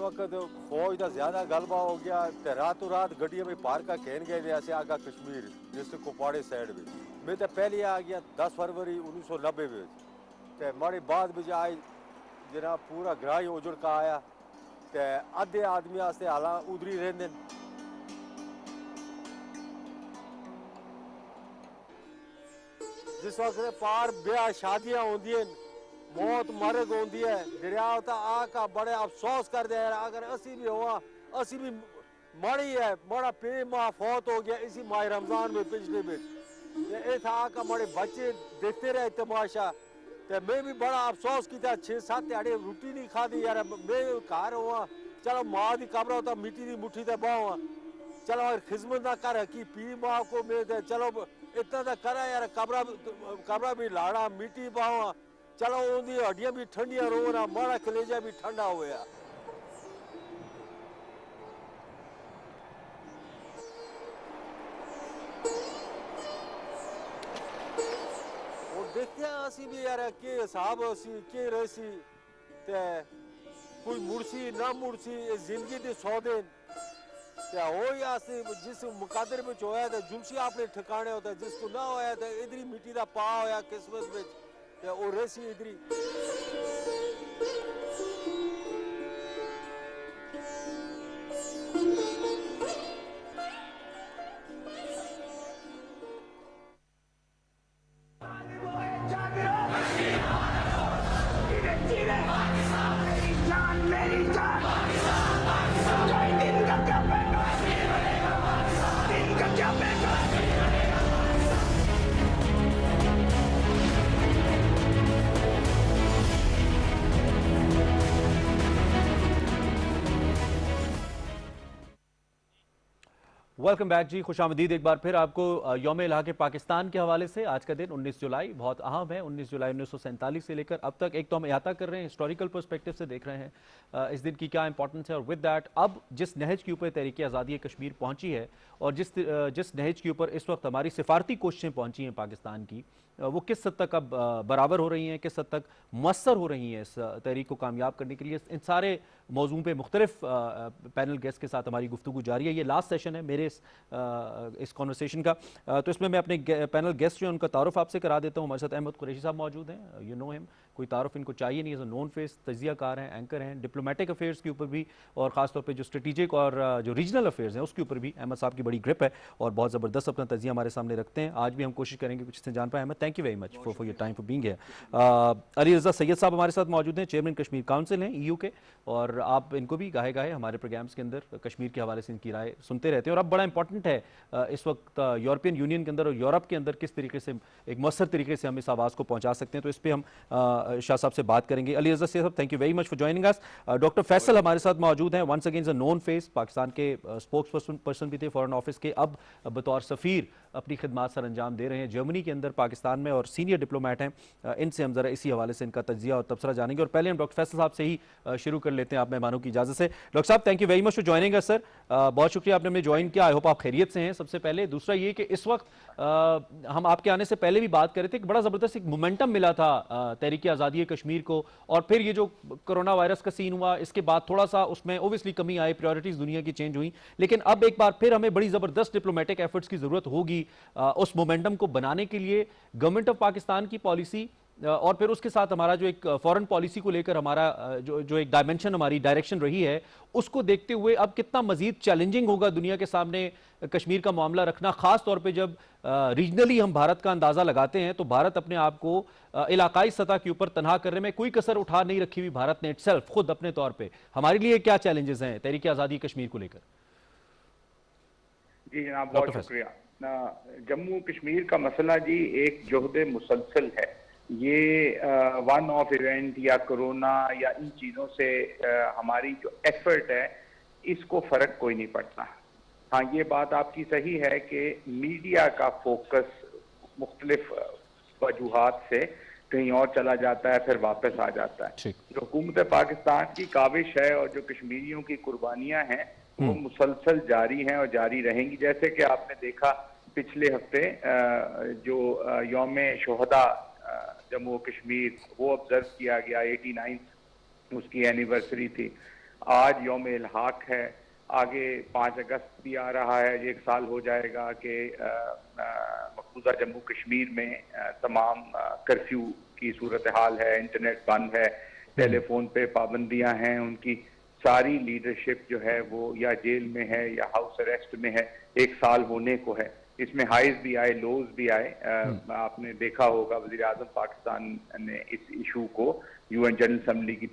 वक्त फौज का ज्यादा गलबा हो गया तो रातों रात गड्डिया में पार का कहन गए ऐसे आगा कश्मीर डिस्ट्रिक्ट कुपवाड़े साइड में मैं तो पहले आ गया 10 फरवरी 1990 में तो हमारे बाद में आज जना पूरा ग्राही उजड़ का आया तो अद्धे आदमी आस्ते हालां उधरी रहंदे जिस वक्त पार ब्याह शादियां होंदियां मौत मरग होती है दरिया होता आका बड़े अफसोस कर दे अगर असी भी हुआ असी भी मड़ी है बड़ा पे माह फौत हो गया इसी माह रमजान में पिछले में ये था आका बड़े बच्चे देखते रहे तमाशा तो मैं भी बड़ा अफसोस किया 6-7 दिहाड़े रोटी नहीं खादी यार मैं घर हुआ चलो माँ की कब्र होता मिट्टी की मुट्ठी ते बाहुआ चलो खिदमत ना कर की पी माँ को मैं चलो इतना तो करा यार कब्रा भी लाड़ा मिट्टी बाहुआ चलो उनकी हड्डियां भी ठंडिया रो रहा माड़ा कलेजा भी ठंडा होया। और देखते हैं असी भी यार के हिसाब असी के रसी ते कोई मुड़सी ना मुड़सी जिंदगी के 100 दिन ते हो या जिस मुकादर में होया तो जुलसी अपने ठिकाने होता जिसको ना होया तो इधरी मिट्टी का पा होया किस्मत में और रसी इधरी वेलकम बैक जी, खुशामदीद एक बार फिर आपको यौम इलाके पाकिस्तान के हवाले से। आज का दिन 19 जुलाई बहुत अहम है। 19 जुलाई 1947 से लेकर अब तक एक तो हम अहाता कर रहे हैं, हिस्टोरिकल पर्सपेक्टिव से देख रहे हैं इस दिन की क्या इंपॉर्टेंस है, और विद दैट अब जिस नहज के ऊपर तहरीक आज़ादी कश्मीर पहुंची है और जिस नहज के ऊपर इस वक्त हमारी सिफारती कोशिशें पहुंची हैं पाकिस्तान की, वो किस हद तक अब बराबर हो रही हैं, किस हद तक मौसर हो रही हैं इस तहरीक को कामयाब करने के लिए। इन सारे मौजूद पे मुख्तलिफ पैनल गेस्ट के साथ हमारी गुफ्तगू जारी है। ये लास्ट सेशन है मेरे इस कॉन्वर्सेशन का, तो इसमें मैं अपने पैनल गेस्ट जो है उनका तारुफ आपसे करा देता हूँ। हमारे साथ अहमद कुरैशी साहब मौजूद हैं, यू नो हिम, कोई तारुफ इनको चाहिए नहीं, एज अ नोन फेस, तजियाकार हैं, एंकर हैं, डिप्लोमेटिक अफेयर्स के ऊपर भी और खासतौर पर जो स्ट्रेटेजिक और जो रीजनल अफेयर्स हैं उसके ऊपर भी अहमद साहब की बड़ी ग्रिप है और बहुत ज़बरदस्त अपना तजिया हमारे सामने रखते हैं। आज भी हम कोशिश करेंगे कुछ इससे जान पाए। Ahmed, thank you very much for your time for being here. Ali Raza Syed साहब हमारे साथ मौजूद हैं, चेयरमैन कश्मीर काउंसिल हैं EU के, और आप इनको भी गाहे गाहे हमारे प्रोग्राम्स के अंदर कश्मीर के हवाले से इनकी राय सुनते रहते हैं। और अब बड़ा इंपॉर्टेंट है इस वक्त यूरोपियन यूनियन के अंदर और यूरोप के अंदर किस तरीके से एक मौसर तरीके से हम इस आवाज़ को पहुंचा सकते हैं, तो इस पर हम शाह साहब से बात करेंगे। अली रज़ा सैयद साहब, thank you very much for joining us. Doctor Faisal हमारे साथ मौजूद हैं, once again a known face, Pakistan के स्पोक्स पर्सन भी थे फॉरेन ऑफिस के, अब बतौर सफ़ीर अपनी खिदमात सर अंजाम दे रहे हैं जर्मनी के अंदर, पाकिस्तान में, और सीनियर डिप्लोमेट हैं। इनसे हम जरा इसी हवाले से इनका तजिया और तबसरा जानेंगे। और पहले हम डॉक्टर फैसल साहब से ही शुरू कर लेते हैं आप मेहमानों की इजाज़त से। डॉक्टर साहब, thank you very much for joining us sir, बहुत शुक्रिया आपने हमें ज्वाइन किया। आई होप आप खैरियत से हैं सबसे पहले। दूसरा ये कि इस वक्त हम आपके आने से पहले भी बात कर रहे थे कि बड़ा ज़बरदस्त एक मोमेंटम मिला था तहरीक आज़ादी कश्मीर को, और फिर ये जो कोरोना वायरस का सीन हुआ इसके बाद थोड़ा सा उसमें ओबियसली कमी आई, प्रायोरिटीज़ दुनिया की चेंज हुई, लेकिन अब एक बार फिर हमें बड़ी ज़बरदस्त डिप्लोमेटिक एफर्ट्स की ज़रूरत होगी उस मोमेंटम को बनाने के लिए। गवर्नमेंट ऑफ पाकिस्तान की पॉलिसी और फिर उसके साथ हमारा जो एक फॉरेन पॉलिसी को लेकर हमारा जो एक डायमेंशन, हमारी डायरेक्शन रही है, उसको देखते हुए अब कितना मजीद चैलेंजिंग होगा दुनिया के सामने कश्मीर का मामला रखना, खास तौर पे जब रीजनली हम भारत का अंदाजा लगाते हैं तो भारत अपने आप को इलाकाई सतह के ऊपर तनहा करने में कोई कसर उठा नहीं रखी हुई भारत ने इटसेल्फ खुद अपने तौर पे। हमारे लिए क्या चैलेंजेस हैं तहरीक आज़ादी कश्मीर को लेकर? जी जनाब, बहुत शुक्रिया। जम्मू कश्मीर का मसला जी एक जोहद मुसलसल है। ये वन ऑफ इवेंट या कोरोना या इन चीज़ों से हमारी जो एफर्ट है इसको फ़र्क कोई नहीं पड़ता। हाँ, ये बात आपकी सही है कि मीडिया का फोकस मुख्तलिफ वजूहात से कहीं और चला जाता है, फिर वापस आ जाता है। जो हुकूमत पाकिस्तान की काविश है और जो कश्मीरियों की कुर्बानियां हैं वो मुसलसल जारी हैं और जारी रहेंगी। जैसे कि आपने देखा पिछले हफ्ते जो यौम शोहदा जम्मू कश्मीर वो ऑब्जर्व किया गया, 89 उसकी एनिवर्सरी थी। आज यौम इल्हाक है, आगे 5 अगस्त भी आ रहा है, 1 साल हो जाएगा कि मकबूजा जम्मू कश्मीर में तमाम कर्फ्यू की सूरत हाल है, इंटरनेट बंद है, टेलीफोन पे पाबंदियां हैं, उनकी सारी लीडरशिप जो है वो या जेल में है या हाउस अरेस्ट में है। 1 साल होने को है। इसमें हाइज भी आए, लोज भी आए। आपने देखा होगा वज़ीर आज़म पाकिस्तान ने इस इशू को UN जनरल असम्बली की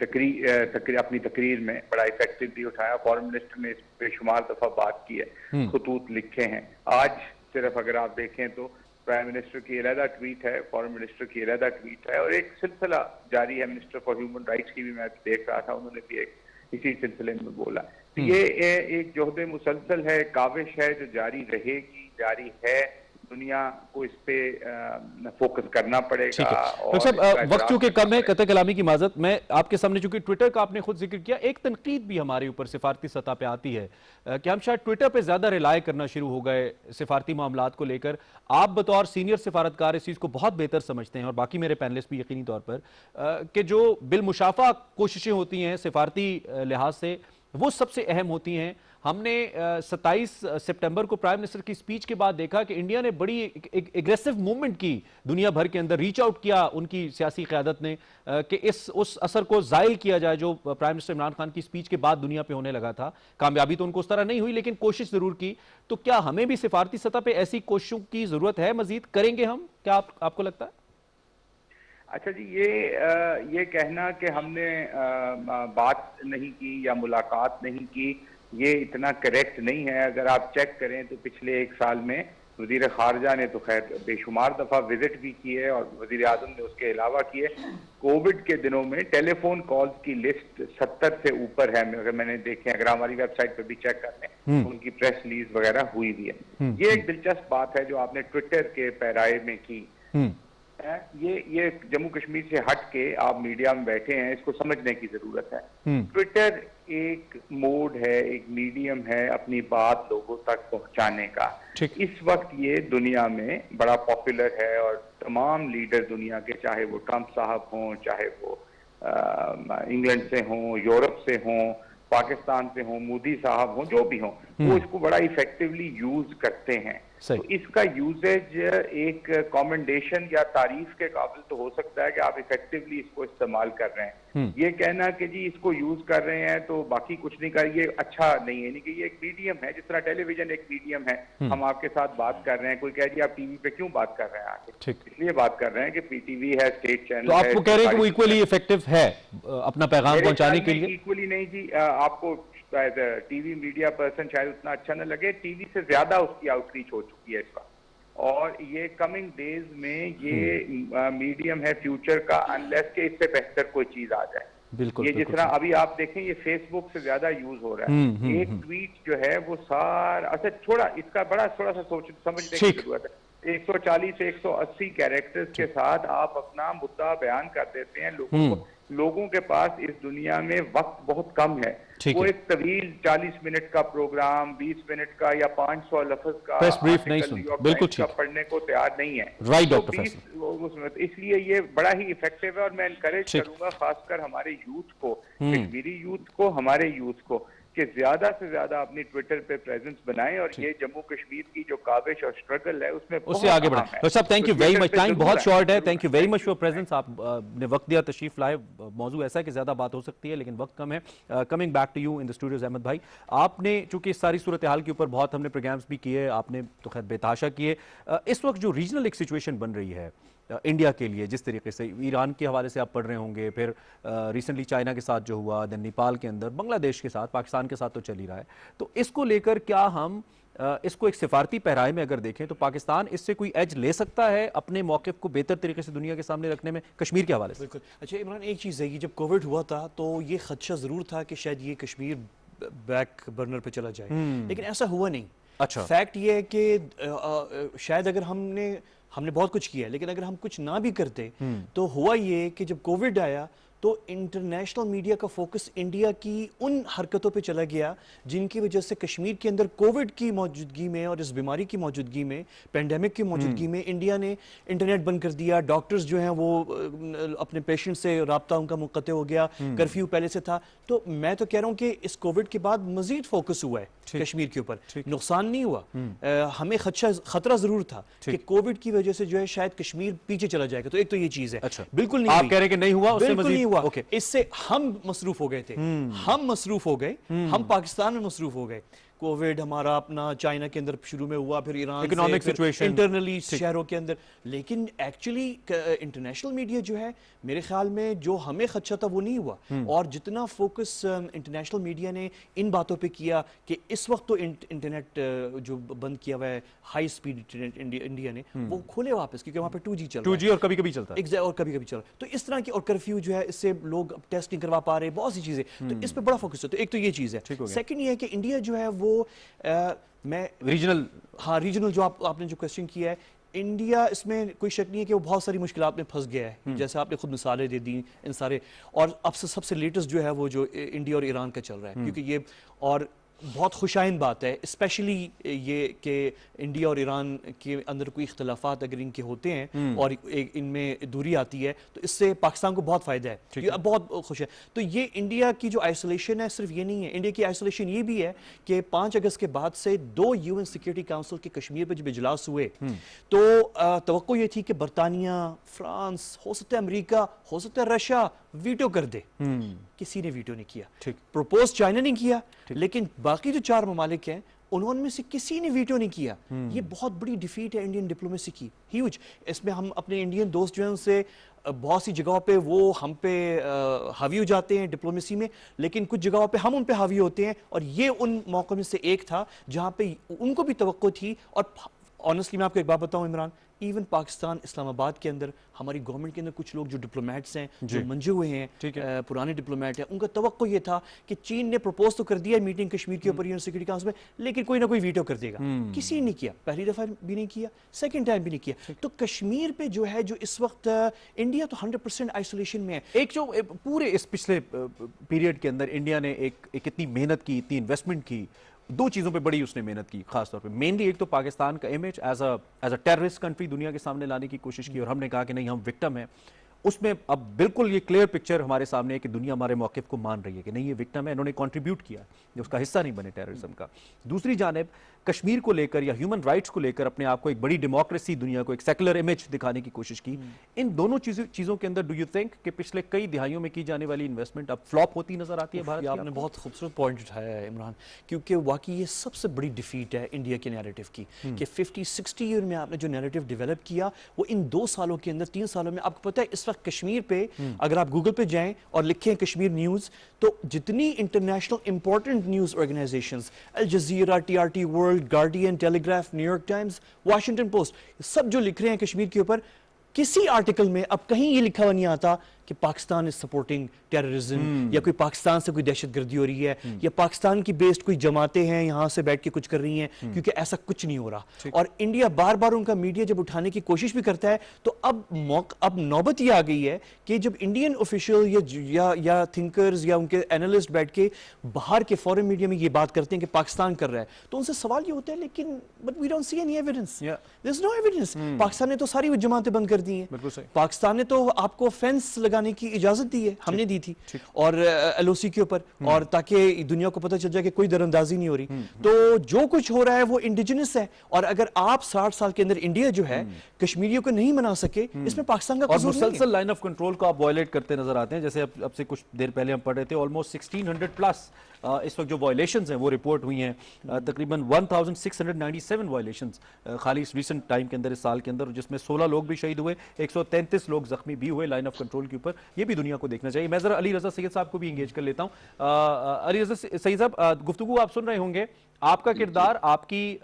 अपनी तकरीर में बड़ा इफेक्टिवली उठाया। फॉरेन मिनिस्टर ने इस बेशुमार दफा बात की है, खतूत लिखे हैं। आज सिर्फ अगर आप देखें तो प्राइम मिनिस्टर की अलहदा ट्वीट है, फॉरेन मिनिस्टर की अलहदा ट्वीट है और एक सिलसिला जारी है। मिनिस्टर फॉर ह्यूमन राइट्स की भी मैं देख रहा था, उन्होंने भी एक इसी सिलसिले में बोला। तो ये एक जोहद मुसलसल है, काविश है जो जारी रहेगी, जारी है। दुनिया को इस पे फोकस करना पड़ेगा। डॉक्टर साहब, वक्त चूंकि कम है, कतई कलामी की माजरत, मैं आपके सामने चूंकि ट्विटर का आपने खुद जिक्र किया, एक तनकीद भी हमारे ऊपर सिफारती सतह पे आती है कि हम शायद ट्विटर पे ज्यादा रिलाय करना शुरू हो गए सिफारती मामलात को लेकर। आप बतौर सीनियर सिफारतकार इस चीज को बहुत बेहतर समझते हैं और बाकी मेरे पैनलिस्ट भी यकीनी तौर पर कि जो बिलमुशाफा कोशिशें होती हैं सिफारती लिहाज से वो सबसे अहम होती हैं। हमने 27 सितंबर को प्राइम मिनिस्टर की स्पीच के बाद देखा कि इंडिया ने बड़ी एग्रेसिव मूवमेंट की, दुनिया भर के अंदर रीच आउट किया उनकी सियासी क़यादत ने कि उस असर को ज़ाइल किया जाए जो प्राइम मिनिस्टर इमरान खान की स्पीच के बाद दुनिया पे होने लगा था। कामयाबी तो उनको उस तरह नहीं हुई लेकिन कोशिश जरूर की। तो क्या हमें भी सिफारती सतह पर ऐसी कोशिशों की जरूरत है? मजीद करेंगे हम, क्या आपको लगता है? अच्छा जी, ये कहना कि हमने बात नहीं की या मुलाकात नहीं की, ये इतना करेक्ट नहीं है। अगर आप चेक करें तो पिछले 1 साल में वजीर खारजा ने तो खैर बेशुमार दफ़ा विजिट भी की है और वजीर आज़म ने उसके अलावा किए। कोविड के दिनों में टेलीफोन कॉल्स की लिस्ट 70 से ऊपर है। अगर मैंने देखें, अगर हमारी वेबसाइट पर भी चेक कर लें, उनकी प्रेस रिलीज वगैरह हुई भी है। ये एक दिलचस्प बात है जो आपने ट्विटर के पैराए में की। ये जम्मू कश्मीर से हट के आप मीडिया में बैठे हैं, इसको समझने की जरूरत है। ट्विटर एक मोड है, एक मीडियम है अपनी बात लोगों तक पहुंचाने का। इस वक्त ये दुनिया में बड़ा पॉपुलर है और तमाम लीडर दुनिया के, चाहे वो ट्रंप साहब हों, चाहे वो इंग्लैंड से हों, यूरोप से हों, पाकिस्तान से हों, मोदी साहब हों, जो भी हों, वो इसको बड़ा इफेक्टिवली यूज करते हैं। तो इसका यूजेज एक कमेंडेशन या तारीफ के काबिल तो हो सकता है कि आप इफेक्टिवली इसको इस्तेमाल कर रहे हैं। ये कहना कि जी इसको यूज कर रहे हैं तो बाकी कुछ नहीं कर, ये अच्छा नहीं है। नहीं कि ये एक मीडियम है, जिस तरह टेलीविजन एक मीडियम है। हम आपके साथ बात कर रहे हैं, कोई कह जी आप टीवी पे क्यों बात कर रहे हैं आके, इसलिए बात कर रहे हैं कि पीटीवी है, स्टेट चैनल। तो आप वो कह रहे हैं कि वो इक्वली इफेक्टिव है अपना पैगाम पहुंचाने के लिए? इक्वली नहीं जी, आपको टीवी मीडिया पर्सन शायद उतना अच्छा न लगे, टीवी से ज्यादा उसकी आउटरीच हो चुकी है इस वक्त। और ये कमिंग डेज में ये मीडियम है फ्यूचर का, अनलेस के इससे बेहतर कोई चीज आ जाए। ये जिस तरह अभी आप देखें ये फेसबुक से ज्यादा यूज हो रहा है। एक ट्वीट जो है वो सारा, अच्छा थोड़ा इसका बड़ा थोड़ा सा समझने की जरूरत है। 140 से 180 कैरेक्टर्स के साथ आप अपना मुद्दा बयान कर देते हैं। लोगों के पास इस दुनिया में वक्त बहुत कम है। वो एक तवील 40 मिनट का प्रोग्राम, 20 मिनट का या 500 लफ्ज का प्रेस ब्रीफ नहीं सुन, बिल्कुल ठीक, पढ़ने को तैयार नहीं है। Right doctor Faisal. इसलिए ये बड़ा ही इफेक्टिव है और मैं एनकरेज करूंगा खासकर हमारे यूथ को, कश्मीरी यूथ को, हमारे यूथ को, कि ज्यादा से ज्यादा अपनी ट्विटर पे प्रेजेंस बनाएं और ये जम्मू कश्मीर की जो काविश और स्ट्रगल है उसमें उससे आगे बढ़े। डॉक्टर साहब thank you very much, time बहुत शॉर्ट है, thank you very much for presence, आपने वक्त दिया, तशरीफ लाए। मौजूद ऐसा है कि ज्यादा बात हो सकती है लेकिन वक्त कम है। Coming back to you in the studios Ahmed भाई, आपने चूंकि इस सारी सूरत हाल के ऊपर बहुत हमने प्रोग्राम्स भी किए, आपने तो खैर बेतहाशा किए, इस वक्त जो रीजनल एक सिचुएशन बन रही है इंडिया के लिए, जिस तरीके से ईरान के हवाले से आप पढ़ रहे होंगे, फिर रिसेंटली चाइना के साथ जो हुआ, देन नेपाल के अंदर, बांग्लादेश के साथ, पाकिस्तान के साथ तो चल ही रहा है, तो इसको लेकर क्या हम इसको एक सिफारती पहराए में अगर देखें तो पाकिस्तान इससे कोई एज ले सकता है अपने मौक़िफ़ को बेहतर तरीके से दुनिया के सामने रखने में कश्मीर के हवाले से? बिल्कुल। अच्छा इमरान, एक चीज़ है कि जब कोविड हुआ था तो ये खदशा ज़रूर था कि शायद ये कश्मीर बैक बर्नर पे चला जाए, लेकिन ऐसा हुआ नहीं। अच्छा, फैक्ट ये है कि शायद अगर हमने बहुत कुछ किया है, लेकिन अगर हम कुछ ना भी करते तो हुआ ये कि जब कोविड आया तो इंटरनेशनल मीडिया का फोकस इंडिया की उन हरकतों पे चला गया जिनकी वजह से कश्मीर के अंदर कोविड की मौजूदगी में और इस बीमारी की मौजूदगी में, पेंडेमिक की मौजूदगी में इंडिया ने इंटरनेट बंद कर दिया, डॉक्टर्स जो हैं वो अपने पेशेंट से रब्ता उनका मुनक़ते हो गया, कर्फ्यू पहले से था। तो मैं तो कह रहा हूँ कि इस कोविड के बाद मजीद फोकस हुआ है कश्मीर के ऊपर, नुकसान नहीं हुआ। हमें खतरा जरूर था कि कोविड की वजह से जो है शायद कश्मीर पीछे चला जाएगा, तो एक तो ये चीज है। अच्छा, बिल्कुल नहीं, आप कह रहे हैं कि नहीं हुआ, उससे बिल्कुल नहीं हुआ। Okay. इससे हम मसरूफ हो गए थे, हम मसरूफ हो गए, हम पाकिस्तान में मसरूफ हो गए। कोविड हमारा अपना चाइना के अंदर शुरू में हुआ, फिर ईरान इकोनॉमिक सिचुएशन, इंटरनली शहरों के अंदर, लेकिन एक्चुअली इंटरनेशनल मीडिया जो है मेरे ख्याल में जो हमें खदशा था वो नहीं हुआ। और जितना फोकस इंटरनेशनल मीडिया ने इन बातों पे किया कि इस वक्त तो इंटरनेट जो बंद किया हुआ है, हाई स्पीड इंटरनेट इंडिया ने वो खोले वापस, क्योंकि वहाँ पे 2G चल रहा है, 2G और कभी-कभी चलता है, और कभी-कभी चल रहा है। तो इस तरह की, और कर्फ्यू जो है इससे लोग टेस्ट नहीं करवा पा रहे, बहुत सी चीजें, तो इस पे बड़ा फोकस है। तो एक तो ये चीज है। सेकंड ये है कि इंडिया जो है वो मैं रीजनल, हाँ रीजनल जो आपने जो क्वेश्चन किया है, इंडिया इसमें कोई शक नहीं है कि वो बहुत सारी मुश्किलात में फंस गया है, जैसे आपने खुद मिसालें दे दी इन सारे। और अब से सबसे लेटेस्ट जो है वो जो इंडिया और ईरान का चल रहा है, क्योंकि ये और बहुत खुशाइन बात है, स्पेशली ये कि इंडिया और ईरान के अंदर कोई इख्तलाफात अगर इनके होते हैं और इनमें दूरी आती है तो इससे पाकिस्तान को बहुत फ़ायदा है, ये अब बहुत खुश है। तो ये इंडिया की जो आइसोलेशन है सिर्फ ये नहीं है, इंडिया की आइसोलेशन ये भी है कि 5 अगस्त के बाद से 2 UN सिक्योरिटी काउंसिल के कश्मीर पर जब इजलास हुए तो तवक्को ये थी कि बरतानिया, फ्रांस, हो सकता है अमेरिका, हो सकता है रशिया वीटो कर दे, किसी ने वीटो नहीं किया। प्रपोज चाइना ने किया, लेकिन बाकी जो 4 ममालिक हैं उन्होंने से किसी ने वीटो नहीं किया। ये बहुत बड़ी डिफीट है इंडियन डिप्लोमेसी की, ह्यूज। इसमें हम अपने इंडियन दोस्त जो हैं उनसे बहुत सी जगहों पे वो हम पे हावी हो जाते हैं डिप्लोमेसी में, लेकिन कुछ जगहों पे हम उन पे हावी होते हैं, और ये उन मौक़ों में से एक था जहाँ पे उनको भी तवक्को थी। और ऑनेस्टली मैं आपको एक बात बताऊं इमरान, इवन पाकिस्तान इस्लामाबाद के अंदर हमारी गवर्नमेंट के अंदर कुछ लोग जो डिप्लोमेट्स हैं, जो मंजे हुए हैं, पुराने डिप्लोमेट हैं, उनका तवक्को ये था कि चीन ने प्रपोज तो कर दिया मीटिंग कश्मीर के ऊपर यूएन सिक्योरिटी काउंसिल में, लेकिन कोई ना कोई वीटो कर देगा। किसी ने नहीं किया, पहली दफा भी नहीं किया, सेकंड टाइम भी नहीं किया। तो कश्मीर पे जो है, जो इस वक्त इंडिया तो 100% आइसोलेशन में है। एक जो पूरे इस पिछले पीरियड के अंदर इंडिया ने एक इतनी मेहनत की, इतनी इन्वेस्टमेंट की, 2 चीज़ों पे बड़ी उसने मेहनत की खास तौर पे। मेनली एक तो पाकिस्तान का image as a terrorist country दुनिया के सामने लाने की कोशिश की, और हमने कहा कि नहीं हम विक्टिम हैं। उसमें अब बिल्कुल ये क्लियर पिक्चर हमारे सामने है कि दुनिया हमारे मौक़िफ़ को मान रही है कि नहीं ये विक्टिम है, इन्होंने कंट्रीब्यूट किया, उसका हिस्सा नहीं बने टेररिज्म का। दूसरी जानिब कश्मीर को लेकर या ह्यूमन राइट्स को लेकर अपने आप को एक बड़ी डेमोक्रेसी, दुनिया को एक सेकुलर इमेज दिखाने की कोशिश की। इन दोनों चीज़ों के अंदर डू यू थिंक कि पिछले कई दिहाइयों में की जाने वाली इन्वेस्टमेंट अब फ्लॉप होती नजर आती है भारत की? आपने बहुत खूबसूरत पॉइंट उठाया है इमरान, क्योंकि वाकई ये सबसे बड़ी डिफीट है इंडिया के नैरेटिव की, कि 50-60 ईयर में आपने जो नैरेटिव डेवलप किया वो इन 2 सालों के अंदर, 3 सालों में, आपको पता है इस वक्त कश्मीर पे अगर आप गूगल पे जाएं और लिखें कश्मीर न्यूज़, तो जितनी इंटरनेशनल इंपॉर्टेंट न्यूज़ ऑर्गेनाइजेशंस, अल जजीरा, TRT world, guardian, telegraph, New York times, Washington post, सब जो लिख रहे हैं कश्मीर के ऊपर, किसी आर्टिकल में अब कहीं ये लिखा हुआ नहीं आता कि पाकिस्तान इज सपोर्टिंग टेररिज्म, या कोई पाकिस्तान से कोई दहशतगर्दी हो रही है, या पाकिस्तान की बेस्ड कोई जमातें हैं यहाँ से बैठ के कुछ कर रही हैं, क्योंकि ऐसा कुछ नहीं हो रहा। और इंडिया बार बार उनका मीडिया जब उठाने की कोशिश भी करता है, तो अब नौबत ये आ गई है कि जब इंडियन ऑफिशियल या थिंकर्स या उनके एनालिस्ट बैठ के बाहर के फॉरेन मीडिया में ये बात करते हैं कि पाकिस्तान कर रहा है, तो उनसे सवाल ये होता है लेकिन but we don't see any evidence, there is no evidence. Pakistan ने तो सारी जमातें बंद कर दी हैं, पाकिस्तान ने तो आपको फेंस लगा लगाने की इजाजत दी है, हमने दी थी और LOC के ऊपर, और ताकि दुनिया को पता चल जाए कि कोई दरअंदाजी नहीं हो रही। तो जो कुछ हो रहा है वो इंडिजिनस है, और अगर आप 60 साल के अंदर इंडिया जो है कश्मीरियों को नहीं मना सके, इसमें पाकिस्तान का और कसूर नहीं है। मुसलसल लाइन ऑफ कंट्रोल को आप वायलेट करते नजर आते हैं। जैसे अब से कुछ देर पहले हम पढ़ रहे थे, ऑलमोस्ट 1600 प्लस इस वक्त जो वायलेशंस हैं वो रिपोर्ट हुई हैं, तकरीबन 1697 वायलेशंस खाली इस रिसेंट टाइम के अंदर, इस साल के अंदर, जिसमें 16 लोग भी शहीद हुए, 133 लोग जख्मी भी हुए लाइन ऑफ कंट्रोल के ऊपर। ये भी दुनिया को देखना चाहिए। मैं जरा अली रजा सैयद साहब को भी इंगेज कर लेता हूँ। अली रजा सैयद साहब, गुफ्तगू आप सुन रहे होंगे, आपका किरदार, आपकी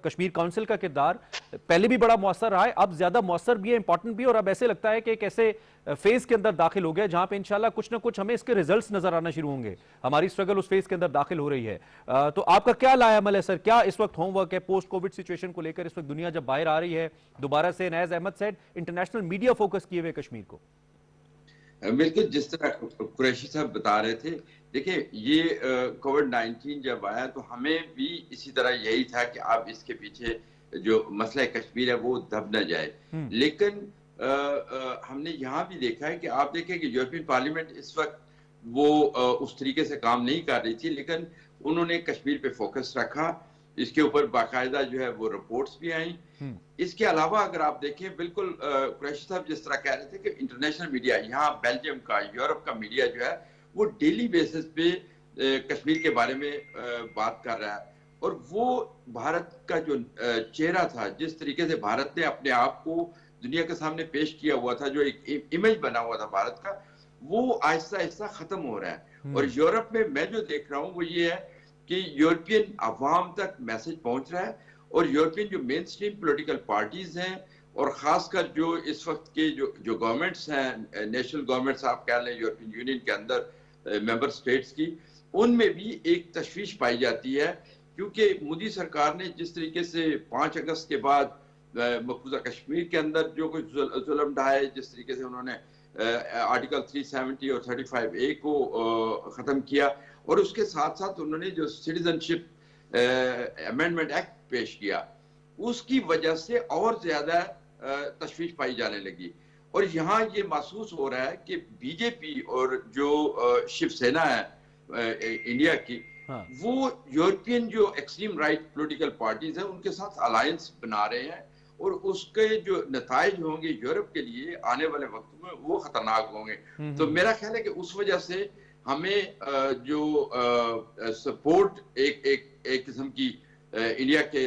कश्मीर काउंसिल का किरदार पहले भी बड़ा मौसर रहा है, अब ज्यादा मौसर भी है, इंपॉर्टेंट भी है, और अब ऐसे लगता है कि एक ऐसे फेज के अंदर दाखिल हो गया जहां पे इंशाल्लाह कुछ ना कुछ हमें इसके रिजल्ट्स नजर आना शुरू होंगे। हमारी स्ट्रगल उस फेज के अंदर दाखिल हो रही है। तो आपका क्या लायामल है सर, क्या इस वक्त होमवर्क है पोस्ट कोविड सिचुएशन को लेकर? इस वक्त दुनिया जब बाहर आ रही है दोबारा से, Naiz Ahmed said, international media focus किए हुए कश्मीर को। बिल्कुल जिस तरह कुरैशी साहब बता रहे थे, देखिए ये कोविड-19 जब आया तो हमें भी इसी तरह यही था कि अब इसके पीछे जो मसला कश्मीर है वो दब न जाए। लेकिन हमने यहाँ भी देखा है कि आप देखें कि यूरोपियन पार्लियामेंट इस वक्त वो उस तरीके से काम नहीं कर रही थी, लेकिन उन्होंने कश्मीर पे फोकस रखा, इसके ऊपर बाकायदा जो है वो रिपोर्ट्स भी आई। इसके अलावा अगर आप देखें, बिल्कुल कुरैशी साहब जिस तरह कह रहे थे कि इंटरनेशनल मीडिया, यहाँ बेल्जियम का, यूरोप का मीडिया जो है वो डेली बेसिस पे कश्मीर के बारे में बात कर रहा है, और वो भारत का जो चेहरा था, जिस तरीके से भारत ने अपने आप को दुनिया के सामने पेश किया हुआ था, जो एक इमेज बना हुआ था भारत का, वो आहिस्ता आहिस्ता खत्म हो रहा है। और यूरोप में मैं जो देख रहा हूँ वो ये है कि यूरोपियन अवाम तक मैसेज पहुंच रहा है, और यूरोपियन जो मेन स्ट्रीम पोलिटिकल पार्टीज हैं, और खासकर जो इस वक्त के जो गवर्नमेंट्स हैं, नेशनल गवर्नमेंट्स आप कह लें यूरोपियन यूनियन के अंदर मेंबर स्टेट्स की, उनमें भी एक तशवीश पाई जाती है, क्योंकि मोदी सरकार ने जिस तरीके से 5 अगस्त के बाद मकबूजा कश्मीर के अंदर जो कुछ जुल्म ढाए, जिस तरीके से उन्होंने आर्टिकल 370 और 35A को ख़त्म किया, और उसके साथ साथ उन्होंने जो सिटीजनशिप अमेंडमेंट एक्ट पेश किया, उसकी वजह से और ज़्यादा तशवीश पाई जाने लगी। और यहाँ ये महसूस हो रहा है कि बीजेपी और जो शिवसेना है इंडिया की, वो यूरोपियन जो एक्सट्रीम राइट पॉलिटिकल पार्टीज हैं उनके साथ अलायंस बना रहे हैं, और उसके जो नताइज होंगे यूरोप के लिए आने वाले वक्त में वो खतरनाक होंगे। तो मेरा ख्याल है कि उस वजह से हमें जो सपोर्ट एक किस्म की इंडिया के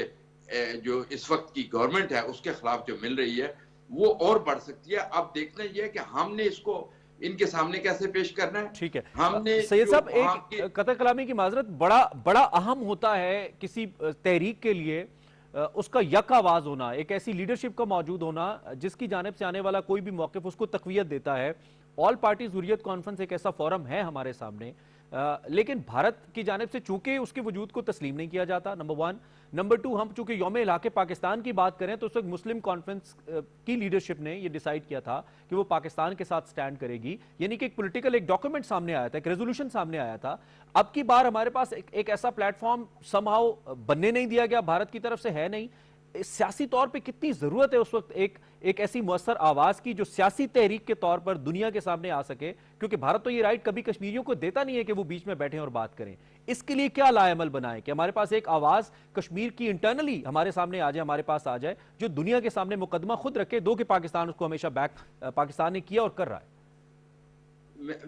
जो इस वक्त की गवर्नमेंट है उसके खिलाफ जो मिल रही है वो और बढ़ सकती है। अब देखना यह है कि हमने इसको इनके सामने कैसे पेश करना है। ठीक है, हमने सैयद साहब, एक कतर कलामी की माजरत, बड़ा अहम होता है किसी तहरीक के लिए उसका यक आवाज होना, एक ऐसी लीडरशिप का मौजूद होना जिसकी जानिब से आने वाला कोई भी मौक़िफ़ उसको तक़वियत देता है। ऑल पार्टीज हुर्रियत कॉन्फ्रेंस एक ऐसा फोरम है हमारे सामने, लेकिन भारत की जानिब से चूंकि उसके वजूद को तस्लीम नहीं किया जाता, नंबर 1। नंबर 2, हम चूंकि यौम इलाके पाकिस्तान की बात करें तो उस वक्त मुस्लिम कॉन्फ्रेंस की लीडरशिप ने यह डिसाइड किया था कि वो पाकिस्तान के साथ स्टैंड करेगी, यानी कि एक पॉलिटिकल एक डॉक्यूमेंट सामने आया था, एक रेजोल्यूशन सामने आया था। अब की बार हमारे पास एक ऐसा प्लेटफॉर्म समहाउ बनने नहीं दिया गया, भारत की तरफ से है नहीं। सियासी तौर पे कितनी जरूरत है उस वक्त एक ऐसी मुअस्सर आवाज की जो सियासी तहरीक के तौर पर दुनिया के सामने आ सके, क्योंकि भारत तो ये राइट कभी कश्मीरियों को देता नहीं है कि वो बीच में बैठे और बात करें। इसके लिए क्या लाएमल बनाए कि हमारे पास एक आवाज कश्मीर की इंटरनली हमारे सामने आ जाए, हमारे पास आ जाए, जो दुनिया के सामने मुकदमा खुद रखे, दो कि पाकिस्तान उसको हमेशा बैक पाकिस्तान ने किया और कर रहा है।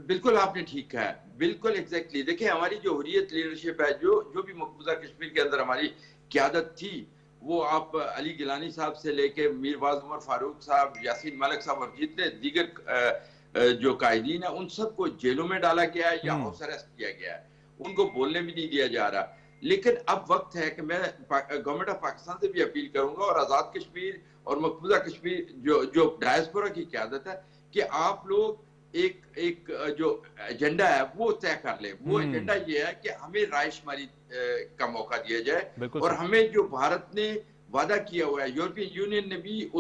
बिल्कुल आपने ठीक कहा, बिल्कुल एग्जैक्टली। देखिए हमारी जो हुर्रियत लीडरशिप है, जो भी मकबूजा कश्मीर के अंदर हमारी क़यादत थी, वो आप अली गिलानी साहब से लेके मीरवाज उमर फारूक साहब, यासीन मलिक साहब और जितने दीगर जो कायदीन है उन सबको जेलों में डाला गया है या हाउस अरेस्ट किया गया है, उनको बोलने भी नहीं दिया जा रहा। लेकिन अब वक्त है कि मैं गवर्नमेंट ऑफ पाकिस्तान से भी अपील करूंगा और आज़ाद कश्मीर और मकबूजा कश्मीर जो डायस्पोरा की क़यादत है कि आप लोग एक जो एजेंडा है वो तय कर ले। वो एजेंडा ये है कि हमें रायशुमारी का मौका दिया जाए, और हमें जो भारत ने वादा किया हुआ है, यूरोपियन यूनियन ने भी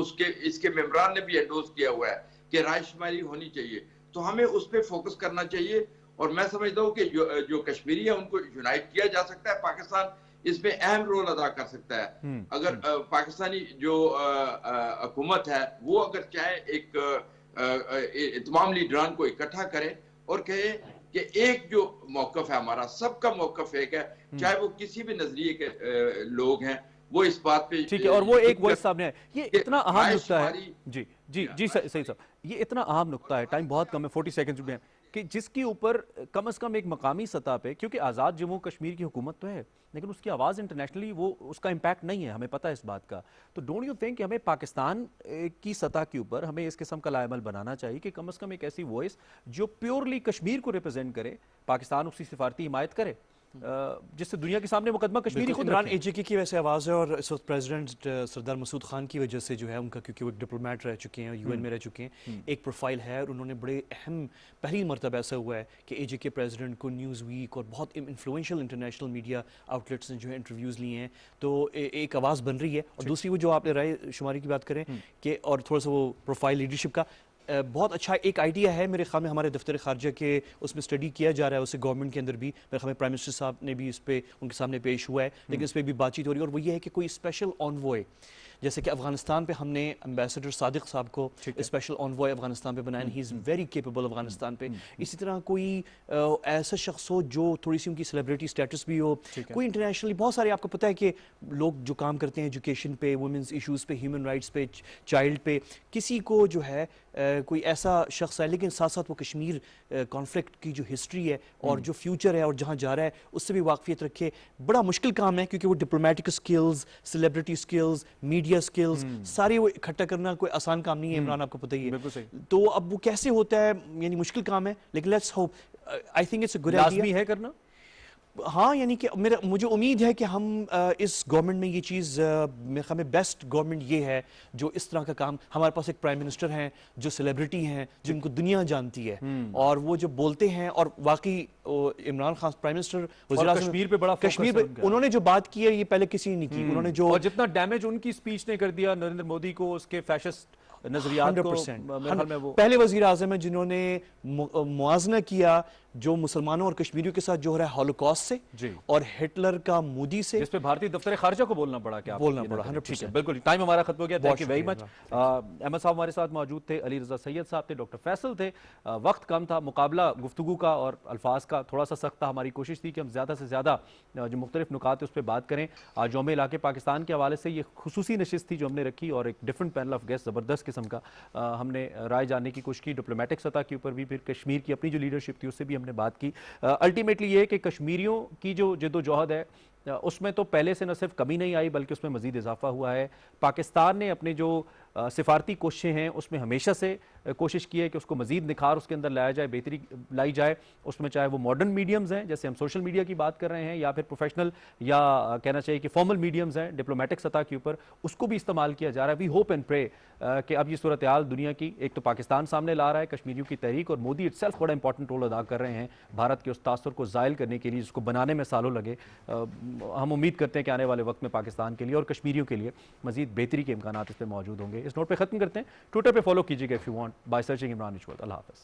इसके मेंबरान ने भी एंडोर्स किया हुआ है कि रायशुमारी होनी चाहिए, तो हमें उस पर फोकस करना चाहिए। और मैं समझता हूँ कि जो कश्मीरी है उनको यूनाइट किया जा सकता है, पाकिस्तान इसमें अहम रोल अदा कर सकता है। अगर पाकिस्तानी जो हुकूमत है वो अगर चाहे एक तमाम लीडरान को इकट्ठा करें और कहे कि एक जो मौकफ है हमारा, सबका मौकफ एक है, चाहे वो किसी भी नजरिए के लोग हैं, वो इस बात पे ठीक है। और वो एक वॉइस सामने है, ये इतना अहम नुक्ता है जी जी जी सही साहब, ये इतना अहम नुक्ता है, टाइम बहुत कम है, 40 सेकंड में, कि जिसके ऊपर कम से कम एक मकामी सतह पे, क्योंकि आज़ाद जम्मू कश्मीर की हुकूमत तो है लेकिन उसकी आवाज़ इंटरनेशनली वो उसका इम्पैक्ट नहीं है, हमें पता है इस बात का। तो डोंट यू थिंक कि हमें पाकिस्तान की सतह के ऊपर हमें इस किस्म का लाएमल बनाना चाहिए कि कम से कम एक ऐसी वॉइस जो प्योरली कश्मीर को रिप्रेजेंट करे, पाकिस्तान उसकी सिफारती हिमायत करे, जिससे दुनिया के सामने मुकदमा कश्मीरी खुद इमरान एजेके की वैसे आवाज़ है, और इस वक्त प्रेसिडेंट सरदार मसूद खान की वजह से जो है उनका, क्योंकि वो डिप्लोमेट रह चुके हैं, यूएन में रह चुके हैं, एक प्रोफाइल है, और उन्होंने बड़े अहम, पहली मरतबा ऐसा हुआ है कि एजेके प्रेसिडेंट को न्यूज़ वीक और बहुत इन्फ्लुएंशियल इंटरनेशनल मीडिया आउटलेट्स ने जो है इंटरव्यूज़ लिए हैं, तो एक आवाज़ बन रही है। और दूसरी वो जो आपने राय शुमारी की बात करें कि, और थोड़ा सा वो प्रोफाइल लीडरशिप का बहुत अच्छा एक आइडिया है मेरे ख्याल में, हमारे दफ्तर खारजा के उसमें स्टडी किया जा रहा है, उसे गवर्नमेंट के अंदर भी मेरे ख्याल में प्राइम मिनिस्टर साहब ने भी इस पे उनके सामने पेश हुआ है, लेकिन इस पर भी बातचीत हो रही है, और वो ये है कि कोई स्पेशल ऑनवॉय, जैसे कि अफगानिस्तान पे हमने एम्बेसडर सादिक साहब को स्पेशल ऑनवॉय अफगानिस्तान पे बनाया, he is very capable Afghanistan पे। इसी तरह कोई ऐसा शख्स हो जो थोड़ी सी उनकी सेलिब्रिटी स्टेटस भी हो, कोई इंटरनेशनली, बहुत सारे आपको पता है कि लोग जो काम करते हैं एजुकेशन पे, वुमेंस इश्यूज़ पे, ह्यूमन राइट्स पे, चाइल्ड पे, किसी को जो है कोई ऐसा शख्स है, लेकिन साथ साथ वो कश्मीर कॉन्फ्लिक्ट की जो हिस्ट्री है और जो फ्यूचर है और जहाँ जा रहा है उससे भी वाकफियत रखे। बड़ा मुश्किल काम है, क्योंकि वो diplomatic skills, celebrity skills, media skills, सारे वो इकट्ठा करना कोई आसान काम नहीं है इमरान, आपको पता ही है। तो अब वो कैसे होता है, यानी मुश्किल काम है, लेकिन let's hope, I think it's a good idea है करना। हाँ, यानी कि मुझे उम्मीद है कि हम इस गवर्नमेंट में ये चीज़, मेरे ख्याल में बेस्ट गवर्नमेंट ये है जो इस तरह का काम, हमारे पास एक प्राइम मिनिस्टर हैं जो सेलिब्रिटी हैं, जिनको दुनिया जानती है, और वो जो बोलते हैं, और वाकई इमरान खान प्राइम मिनिस्टर, कश्मीर पे बड़ा कश्मीर पे उन्होंने जो बात की है ये पहले किसी ने नहीं की, उन्होंने जो, और जितना डैमेज उनकी स्पीच ने कर दिया नरेंद्र मोदी को, उसके फैशिस्ट नजरियात को, वो पहले वजीर आजम है जिन्होंने मुआजना किया जो मुसलमानों और कश्मीरियों के साथ जो हो रहा है हॉलोकॉस्ट से, और हिटलर का मोदी से, जिस पे भारतीय दफ्तर खारजा को बोलना पड़ा, क्या बोलना पड़ा 100%। बिल्कुल, टाइम हमारा खत्म हो गया। Thank you very much. Ahmed साहब हमारे साथ मौजूद थे, अली रजा सैयद साहब थे, डॉक्टर फैसल थे। वक्त कम था, मुकाबला गुफ्तगू का और अल्फाज का थोड़ा सा सख्त था। हमारी कोशिश थी कि हम ज़्यादा से ज़्यादा जो मुख्तलिफ नुकात है उस पर बात करें। आज यौम इलाके पाकिस्तान के हवाले से ये खुसूसी नशिस्त थी जो हमने रखी, और एक डिफरेंट पैनल ऑफ गेस्ट, ज़बरदस्त किस्म का हमने राय जानने की कोशिश की, डिप्लोमेटिक सतह के ऊपर भी, फिर कश्मीर की अपनी जो लीडरशिप थी उससे भी हमने बात की। अल्टीमेटली ये है कि कश्मीरियों की जो जद्दोजहद है उसमें तो पहले से न सिर्फ कमी नहीं आई बल्कि उसमें मजीद इजाफा हुआ है। पाकिस्तान ने अपने जो सिफारती कोशिशें हैं उसमें हमेशा से कोशिश की है कि उसको मजीद निखार उसके अंदर लाया जाए, बेहतरी लाई जाए उसमें, चाहे वो मॉडर्न मीडियम्स हैं जैसे हम सोशल मीडिया की बात कर रहे हैं, या फिर प्रोफेशनल, या कहना चाहिए कि फॉर्मल मीडियम्स हैं डिप्लोमेटिक सतह के ऊपर, उसको भी इस्तेमाल किया जा रहा है। वी होप एंड प्रे कि अब ये सूरत हाल दुनिया की एक तो पाकिस्तान सामने ला रहा है, कश्मीरियों की तहरीक, और मोदी इटसेल्फ बड़ा इंपॉर्टेंट रोल अदा कर रहे हैं भारत के उस तासुर को ज़ायल करने के लिए जिसको बनाने में सालों लगे। हम उम्मीद करते हैं कि आने वाले वक्त में पाकिस्तान के लिए और कश्मीरियों के लिए मजीद बेहतरी के इम्कान इस पर मौजूद होंगे। इस नोट पर खत्म करते हैं। ट्विटर पे फॉलो कीजिएगा if you want by searching Imran ritual. Allah हाफ़िज़।